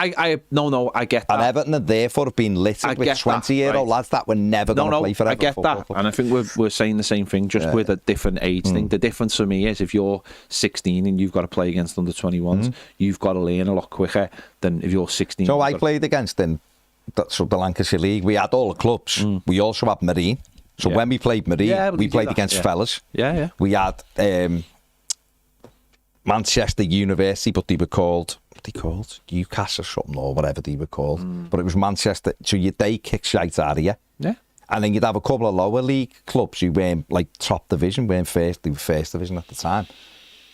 No, I get that. And Everton have therefore been littered with 20-year-old lads that were never going to play for Everton. I get that. And I think we're saying the same thing, just with a different age thing. The difference for me is if you're 16 and you've got to play against under 21s, you've got to learn a lot quicker than if you're 16. So I played against the Lancashire League. We had all the clubs. We also had Marine. So when we played Marine, we played against fellas. We had Manchester University, but they were called, Newcastle or something, or whatever they were called. But it was Manchester. So they kick shite out of you. Yeah. And then you'd have a couple of lower league clubs who weren't like top division, weren't first, they were first division at the time.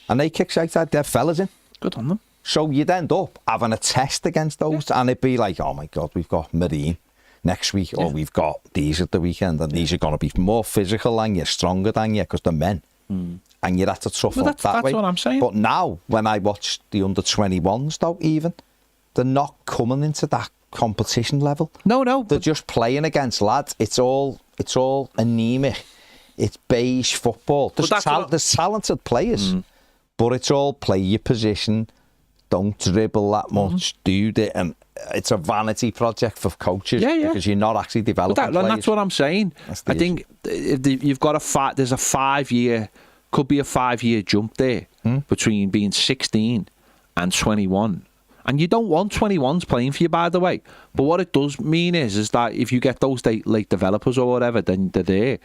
And they kick shite out, they're fellas in. Good on them. So you'd end up having a test against those, and it'd be like, oh my God, we've got Marine next week, or we've got these at the weekend, and these are going to be more physical than you, stronger than you, because they're men. And you'd have to tough up that way. That's what I'm saying. But now, when I watch the under-21s, though, even, they're not coming into that competition level. No. They're just playing against lads. It's all anemic. It's beige football. There's talented players, but it's all play your position, don't dribble that much, do it, and it's a vanity project for coaches because you're not actually developing players. That's what I'm saying. I think you've got there's a 5-year, could be a 5-year jump there between being 16 and 21. And you don't want 21s playing for you, by the way. But what it does mean is that if you get those late developers or whatever, then they're there.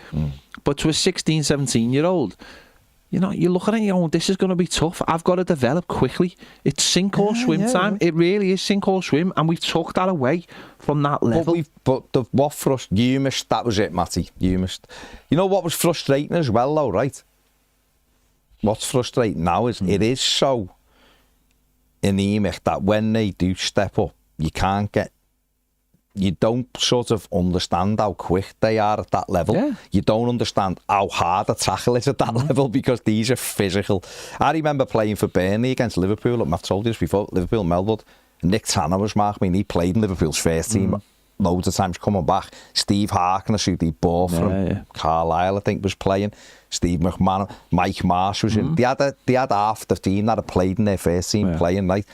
But to a 16, 17-year-old, you're looking at it, you're this is going to be tough. I've got to develop quickly. It's sink or swim time. It really is sink or swim, and we took that away from that level. You missed, that was it, Matty. You missed. You know what was frustrating as well, though, right? What's frustrating now is it is so anemic that when they do step up, you don't sort of understand how quick they are at that level. Yeah. You don't understand how hard a tackle is at that level because these are physical. I remember playing for Burnley against Liverpool. I've told you this before, Liverpool Melwood. Nick Tanner was marking me. He played in Liverpool's first team loads of times coming back. Steve Harkness, who they bought from Carlisle, I think, was playing. Steve McMahon, Mike Marsh was in. They had half the team that had played in their first team playing, right?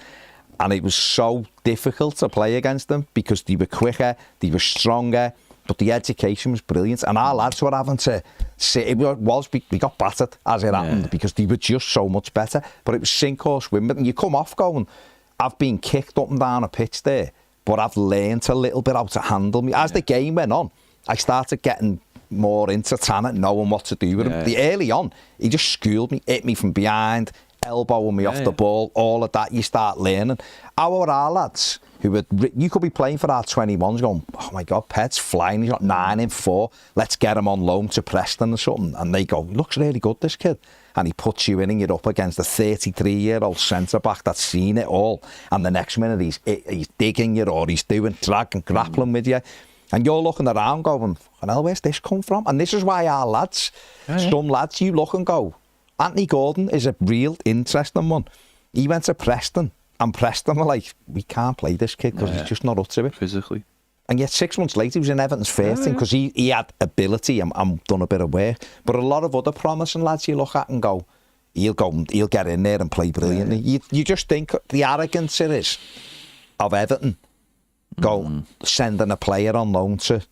And it was so difficult to play against them because they were quicker, they were stronger, but the education was brilliant. And our lads were having to We got battered as it happened because they were just so much better. But it was sink or swim. And you come off going, I've been kicked up and down a pitch there, but I've learned a little bit how to handle me. As the game went on, I started getting more into Tanner, knowing what to do with him. Early on, he just schooled me, hit me from behind, elbowing me off the ball, all of that. You start learning. Our lads, you could be playing for our 21s going, oh my God, Ped's flying, he's got 9 in 4, let's get him on loan to Preston or something. And they go, he looks really good, this kid. And he puts you in and you're up against a 33-year-old centre-back that's seen it all. And the next minute he's digging you or he's doing grappling with you. And you're looking around going, hell, where's this come from? And this is why our lads, some lads, you look and go, Anthony Gordon is a real interesting one. He went to Preston, and Preston were like, we can't play this kid because he's just not up to it. Physically. And yet 6 months later, he was in Everton's first team because he had ability and done a bit of work. But a lot of other promising lads you look at and go, he'll get in there and play brilliantly. You just think the arrogance it is of Everton sending a player on loan to,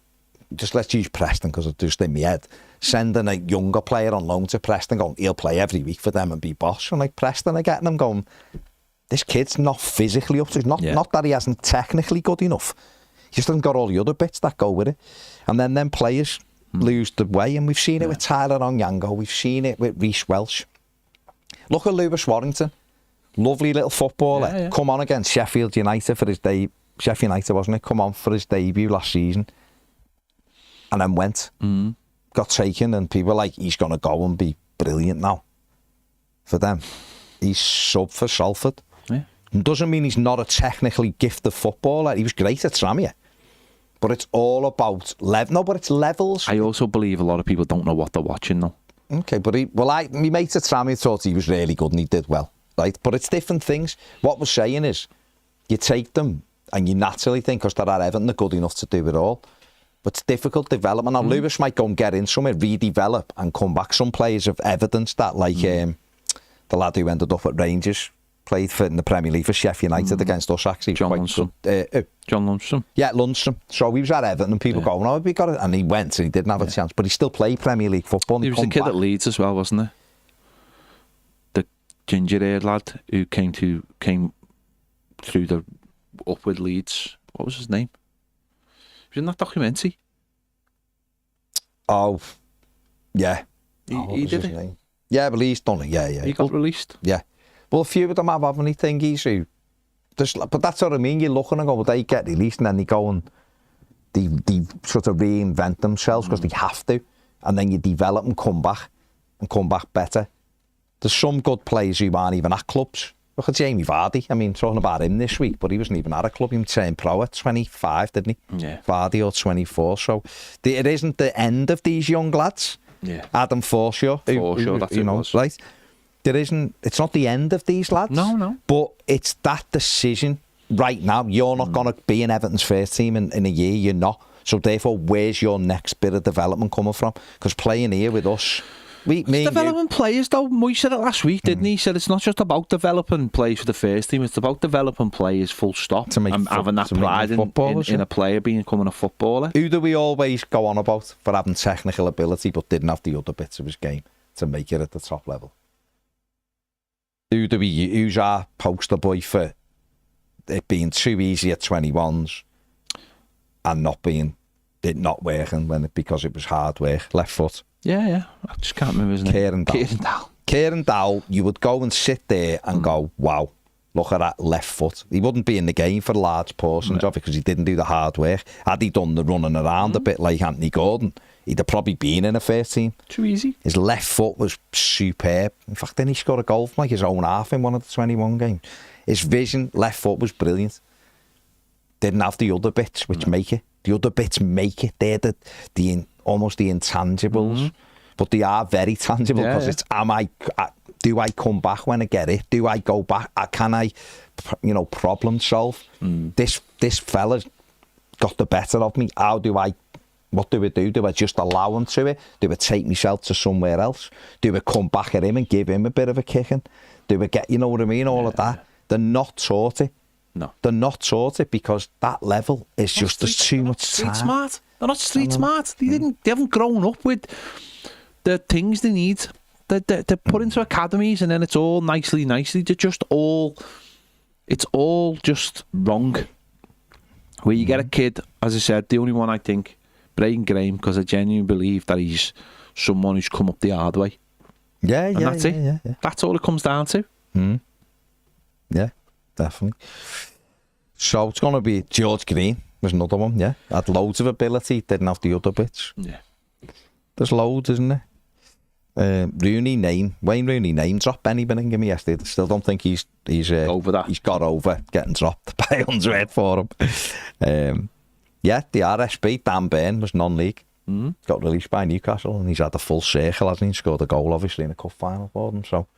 just let's use Preston because it's just in my head, sending a younger player on loan to Preston going, he'll play every week for them and be boss. And like Preston are getting him going, this kid's not physically up to it. Not that he hasn't technically good enough. He just hasn't got all the other bits that go with it. And then them players lose the way. And we've seen it with Tyler Onyango. We've seen it with Reece Welsh. Look at Lewis Warrington. Lovely little footballer. Come on against Sheffield United for his debut. Sheffield United, wasn't it? Come on for his debut last season. And then went. Got taken. And people were like, he's going to go and be brilliant now. For them. He's sub for Salford. Doesn't mean he's not a technically gifted footballer. He was great at Tranmere. But it's all about but it's levels. I also believe a lot of people don't know what they're watching though. Okay, but my mate at Tranmere thought he was really good and he did well, right? But it's different things. What we're saying is, you take them and you naturally think, because they're at Everton, they're good enough to do it all. But it's difficult development. Now, Lewis might go and get in somewhere, redevelop and come back. Some players have evidence that, like the lad who ended up at Rangers, played in the Premier League for Sheffield United against us, actually. John Lundstrom. John Lundstrom. Yeah, Lundstrom. So he was at Everton and people go, no, we got it. And he went and he didn't have a chance. But he still played Premier League football. He was the kid at Leeds as well, wasn't he? The ginger-haired lad who came through the upward Leeds. What was his name? He was in that documentary. Oh, yeah. He did it. Yeah, released, don't he? Yeah. He got released. Yeah. Well, a few of them have any thingies who... But that's what I mean. You're looking and go, well, they get released and then they go and they sort of reinvent themselves because they have to. And then you develop and come back better. There's some good players who aren't even at clubs. Look at Jamie Vardy. I mean, talking about him this week, but he wasn't even at a club. He turned pro at 25, didn't he? Yeah. Vardy or 24. So it isn't the end of these young lads. Yeah. Adam Forshaw. Forshaw, that's it was. Right? It's not the end of these lads. No. But it's that decision right now. You're not going to be in Everton's first team in a year. You're not. So therefore, where's your next bit of development coming from? Because playing here with us, developing players though. Moyes said it last week, didn't he? He said it's not just about developing players for the first team. It's about developing players full stop and having that pride in a player becoming a footballer. Who do we always go on about for having technical ability but didn't have the other bits of his game to make it at the top level? Who's our poster boy for it being too easy at 21s and not working because it was hard work? Left foot. Yeah. I just can't remember his name. Kieran Dowell, you would go and sit there and go, wow, look at that left foot. He wouldn't be in the game for large portions of it because he didn't do the hard work. Had he done the running around a bit like Anthony Gordon, he'd have probably been in a first team. Too easy. His left foot was superb. In fact, then he scored a goal from like his own half in one of the 21 games. His vision, left foot was brilliant. Didn't have the other bits which make it. The other bits make it. They're almost the intangibles. But they are very tangible because it's, do I come back when I get it? Do I go back? Can I, problem solve? This fella's got the better of me. What do I do? Do I just allow him to it? Do I take myself to somewhere else? Do I come back at him and give him a bit of a kicking? Do I get, you know what I mean? All of that. They're not taught it. No. They're not taught it because that level is just, there's too much time. Smart. They're not street smart. They haven't grown up with the things they need, they're put into academies, and then it's all nicely. It's all just wrong. Where you get a kid, as I said, the only one I think, Brien Graham, because I genuinely believe that he's someone who's come up the hard way. Yeah, And yeah, that's yeah, it. yeah, yeah. That's all it comes down to. Yeah, definitely. So it's going to be George Green. There's another one, yeah. Had loads of ability, didn't have the other bits. Yeah. There's loads, isn't there? Wayne Rooney name dropped Benny Bellingham yesterday. Still don't think he's Over that. He's got over getting dropped by 100 for him. Yeah, the RSB, Dan Burn, was non-league. Got released by Newcastle, and he's had a full circle, hasn't he? Scored a goal, obviously, in a cup final for them. So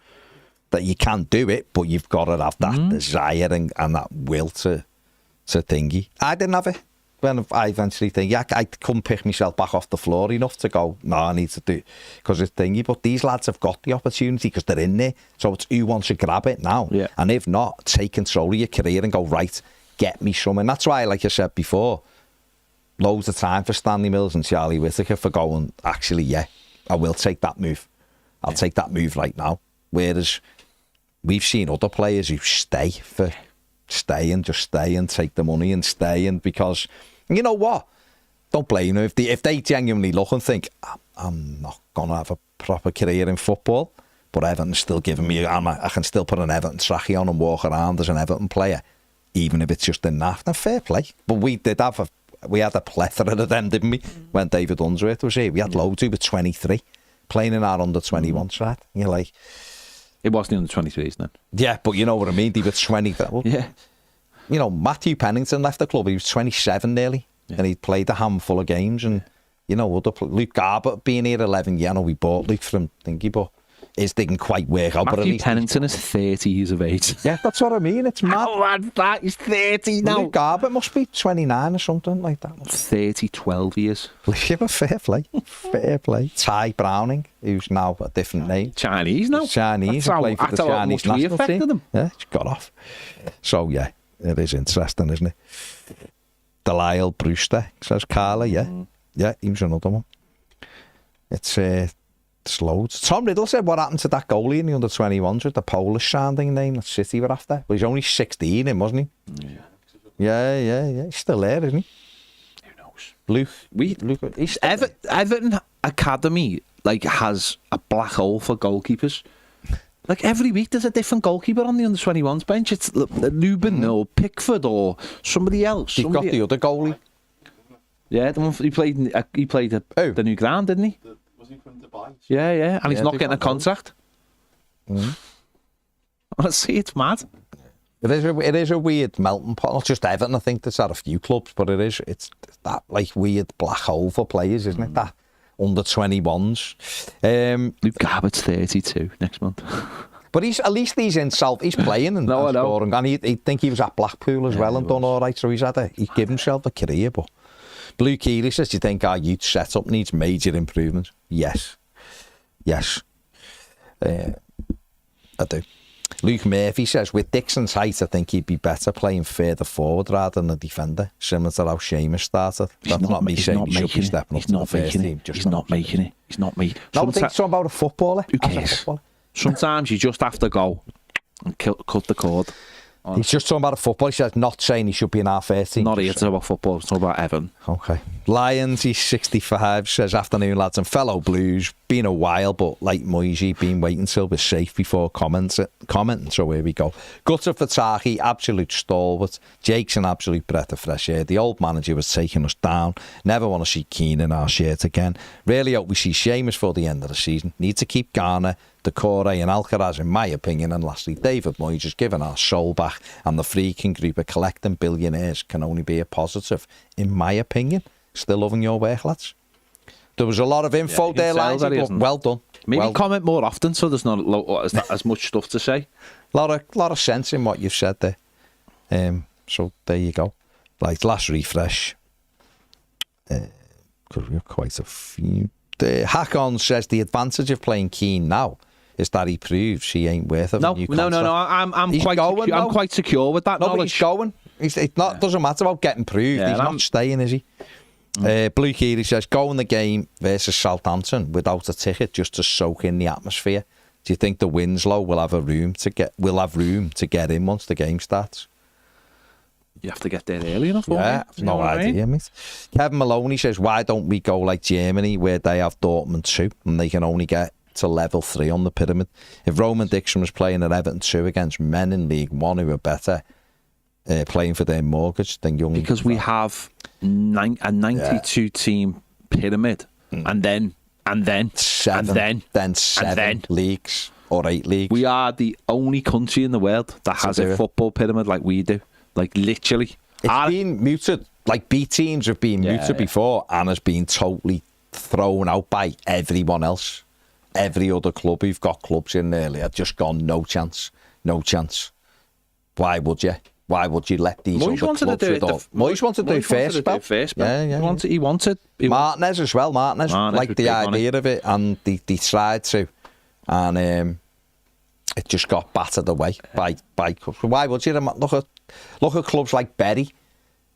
that you can do it, but you've got to have that desire and that will to thingy. I didn't have it. When I eventually think, I couldn't pick myself back off the floor enough to go, no, I need to do it because it's thingy. But these lads have got the opportunity because they're in there. So it's who wants to grab it now. Yeah. And if not, take control of your career and go, right, get me something. That's why, like I said before, loads of time for Stanley Mills and Charlie Whittaker for going, actually, yeah, I will take that move. I'll take that move right now. Whereas we've seen other players who stay and take the money and stay, and because you know what, don't blame them if they genuinely look and think I'm not gonna have a proper career in football, but Everton's still giving me I can still put an Everton trackie on and walk around as an Everton player, even if it's just in naff. Now fair play, but we had a plethora of them, didn't we, when David Unsworth was here? We had loads who were 23 playing in our under 21 side. You're like, It wasn't under 23s then. yeah, but you know what I mean. They were 20. Yeah. You know, Matthew Pennington left the club. He was 27 nearly, and he played a handful of games. And you know, Luke Garbutt being here 11. Yeah, I know we bought Luke from Thingy, but it didn't quite work out. But at Matthew least Pennington is 30 years of age. yeah, that's what I mean. It's mad. Oh, that is 30 now. Luke Garbutt must be 29 or something like that. 30, 12 years. Yeah, but fair play, fair play. Ty Browning, who's now a different name. Chinese now. Chinese, That's played for the Chinese much we national affected team. them. Yeah, he's got off. So yeah, it is interesting, isn't it? Delisle Brewster, says Carla. Yeah, yeah, he was another one. It's loads. Tom Riddle said, what happened to that goalie in the under 21s with the Polish sounding name that City were after? But he's only 16, him, wasn't he? Yeah. He's still there, isn't he? Who knows? Luke, he's still there. Everton Academy has a black hole for goalkeepers. Like every week there's a different goalkeeper on the under 21s bench. It's Lubin or Pickford or somebody else. He's got the other goalie. Yeah, the one he played the new ground, didn't he? Was he from Dubai? Yeah, and he's not getting a contract. Honestly, it's mad. It is a weird melting pot. Not just Everton, I think there's had a few clubs, but it's that like weird black hole for players, isn't it? That under 21s. Luke Garbutt's 32 next month. But at least he's in South. He's playing and No, I know. scoring. And he think he was at Blackpool as well and done all right. So he's given himself a career. But Blue Keeley says, do you think our youth setup needs major improvements? Yes. I do. Luke Murphy says, with Dixon's height, I think he'd be better playing further forward rather than a defender, similar to how Seamus started. That's not me saying he should be stepping up to the first team. He's not making it. He's not making it. No, I think it's about a footballer. Who cares? Sometimes you just have to go and cut the cord. He's just talking about a football. He says, not saying he should be in our first team. Not here to talk about football, it's talking about Everton. Okay. Lions, he's 65, says, afternoon, lads, and fellow Blues. Been a while, but like Moyes, been waiting till we're safe before commenting. So here we go. Gutter for Tarkowski, absolute stalwart. Jake's an absolute breath of fresh air. The old manager was taking us down. Never want to see Keane in our shirt again. Really hope we see Seamus for the end of the season. Need to keep Garner, Decore and Alcaraz, in my opinion. And lastly, David Moyes has given our soul back, and the freaking group of collecting billionaires can only be a positive, in my opinion. Still loving your work, lads. There was a lot of info there, lads. Well done. Maybe comment more often so there's not as much stuff to say. Lot of sense in what you've said there. So there you go. Like last refresh. Because we have quite a few. Hack-On says the advantage of playing Keane now is that he proves he ain't worth a new contract. No. I'm quite secure with that knowledge. But he's going. It doesn't matter about getting proved. He's not staying, is he? Blue Keely says, go in the game versus Southampton without a ticket just to soak in the atmosphere. Do you think the Winslow will have room to get in once the game starts? You have to get there early enough. Yeah, You no know what I idea, mean? mate. Kevin Maloney says, why don't we go like Germany where they have Dortmund 2 and they can only get to level 3 on the pyramid? If Roman Dixon was playing at Everton 2 against men in League 1 who are better playing for their mortgage than young... Because we have a 92 team pyramid and then seven leagues or 8 leagues. We are the only country in the world that has a football pyramid like we do. Like, literally. It's been muted. Like, B teams have been muted before and has been totally thrown out by everyone else. Every other club who've got clubs in there have just gone, no chance. Why would you? Why would you let these Moyes other clubs with all... Moyes wanted to do first spell. Yeah. He wanted. Martinez as well. Martinez liked the idea of it and they tried to. And it just got battered away by clubs. Why would you? Look at clubs like Bury,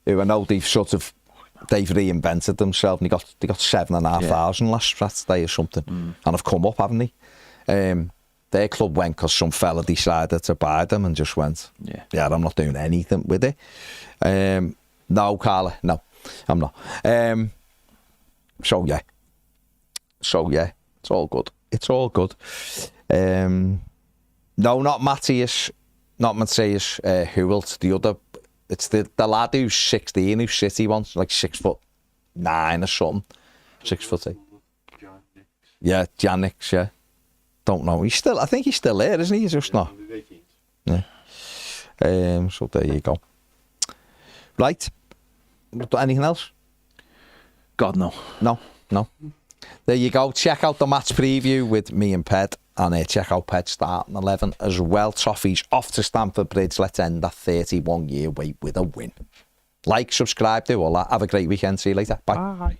who I know they've reinvented themselves and they got 7,500 last Saturday or something and have come up, haven't they? Their club went because some fella decided to buy them and just went, yeah, I'm not doing anything with it. No, Carla, no, I'm not. So yeah, it's all good. No, not Matthias, HUEL, the other. It's the lad who's 16, who City wants, like 6'9" or something. 6'8". Yeah, Janix, yeah. Don't know. I think he's still there, isn't he? He's just not. Yeah. So there you go. Right. Anything else? God, no. No. There you go. Check out the match preview with me and Ped. And check out Ped starting 11 as well. Toffee's off to Stamford Bridge. Let's end that 31-year wait with a win. Like, subscribe, do all that. Have a great weekend. See you later. Bye.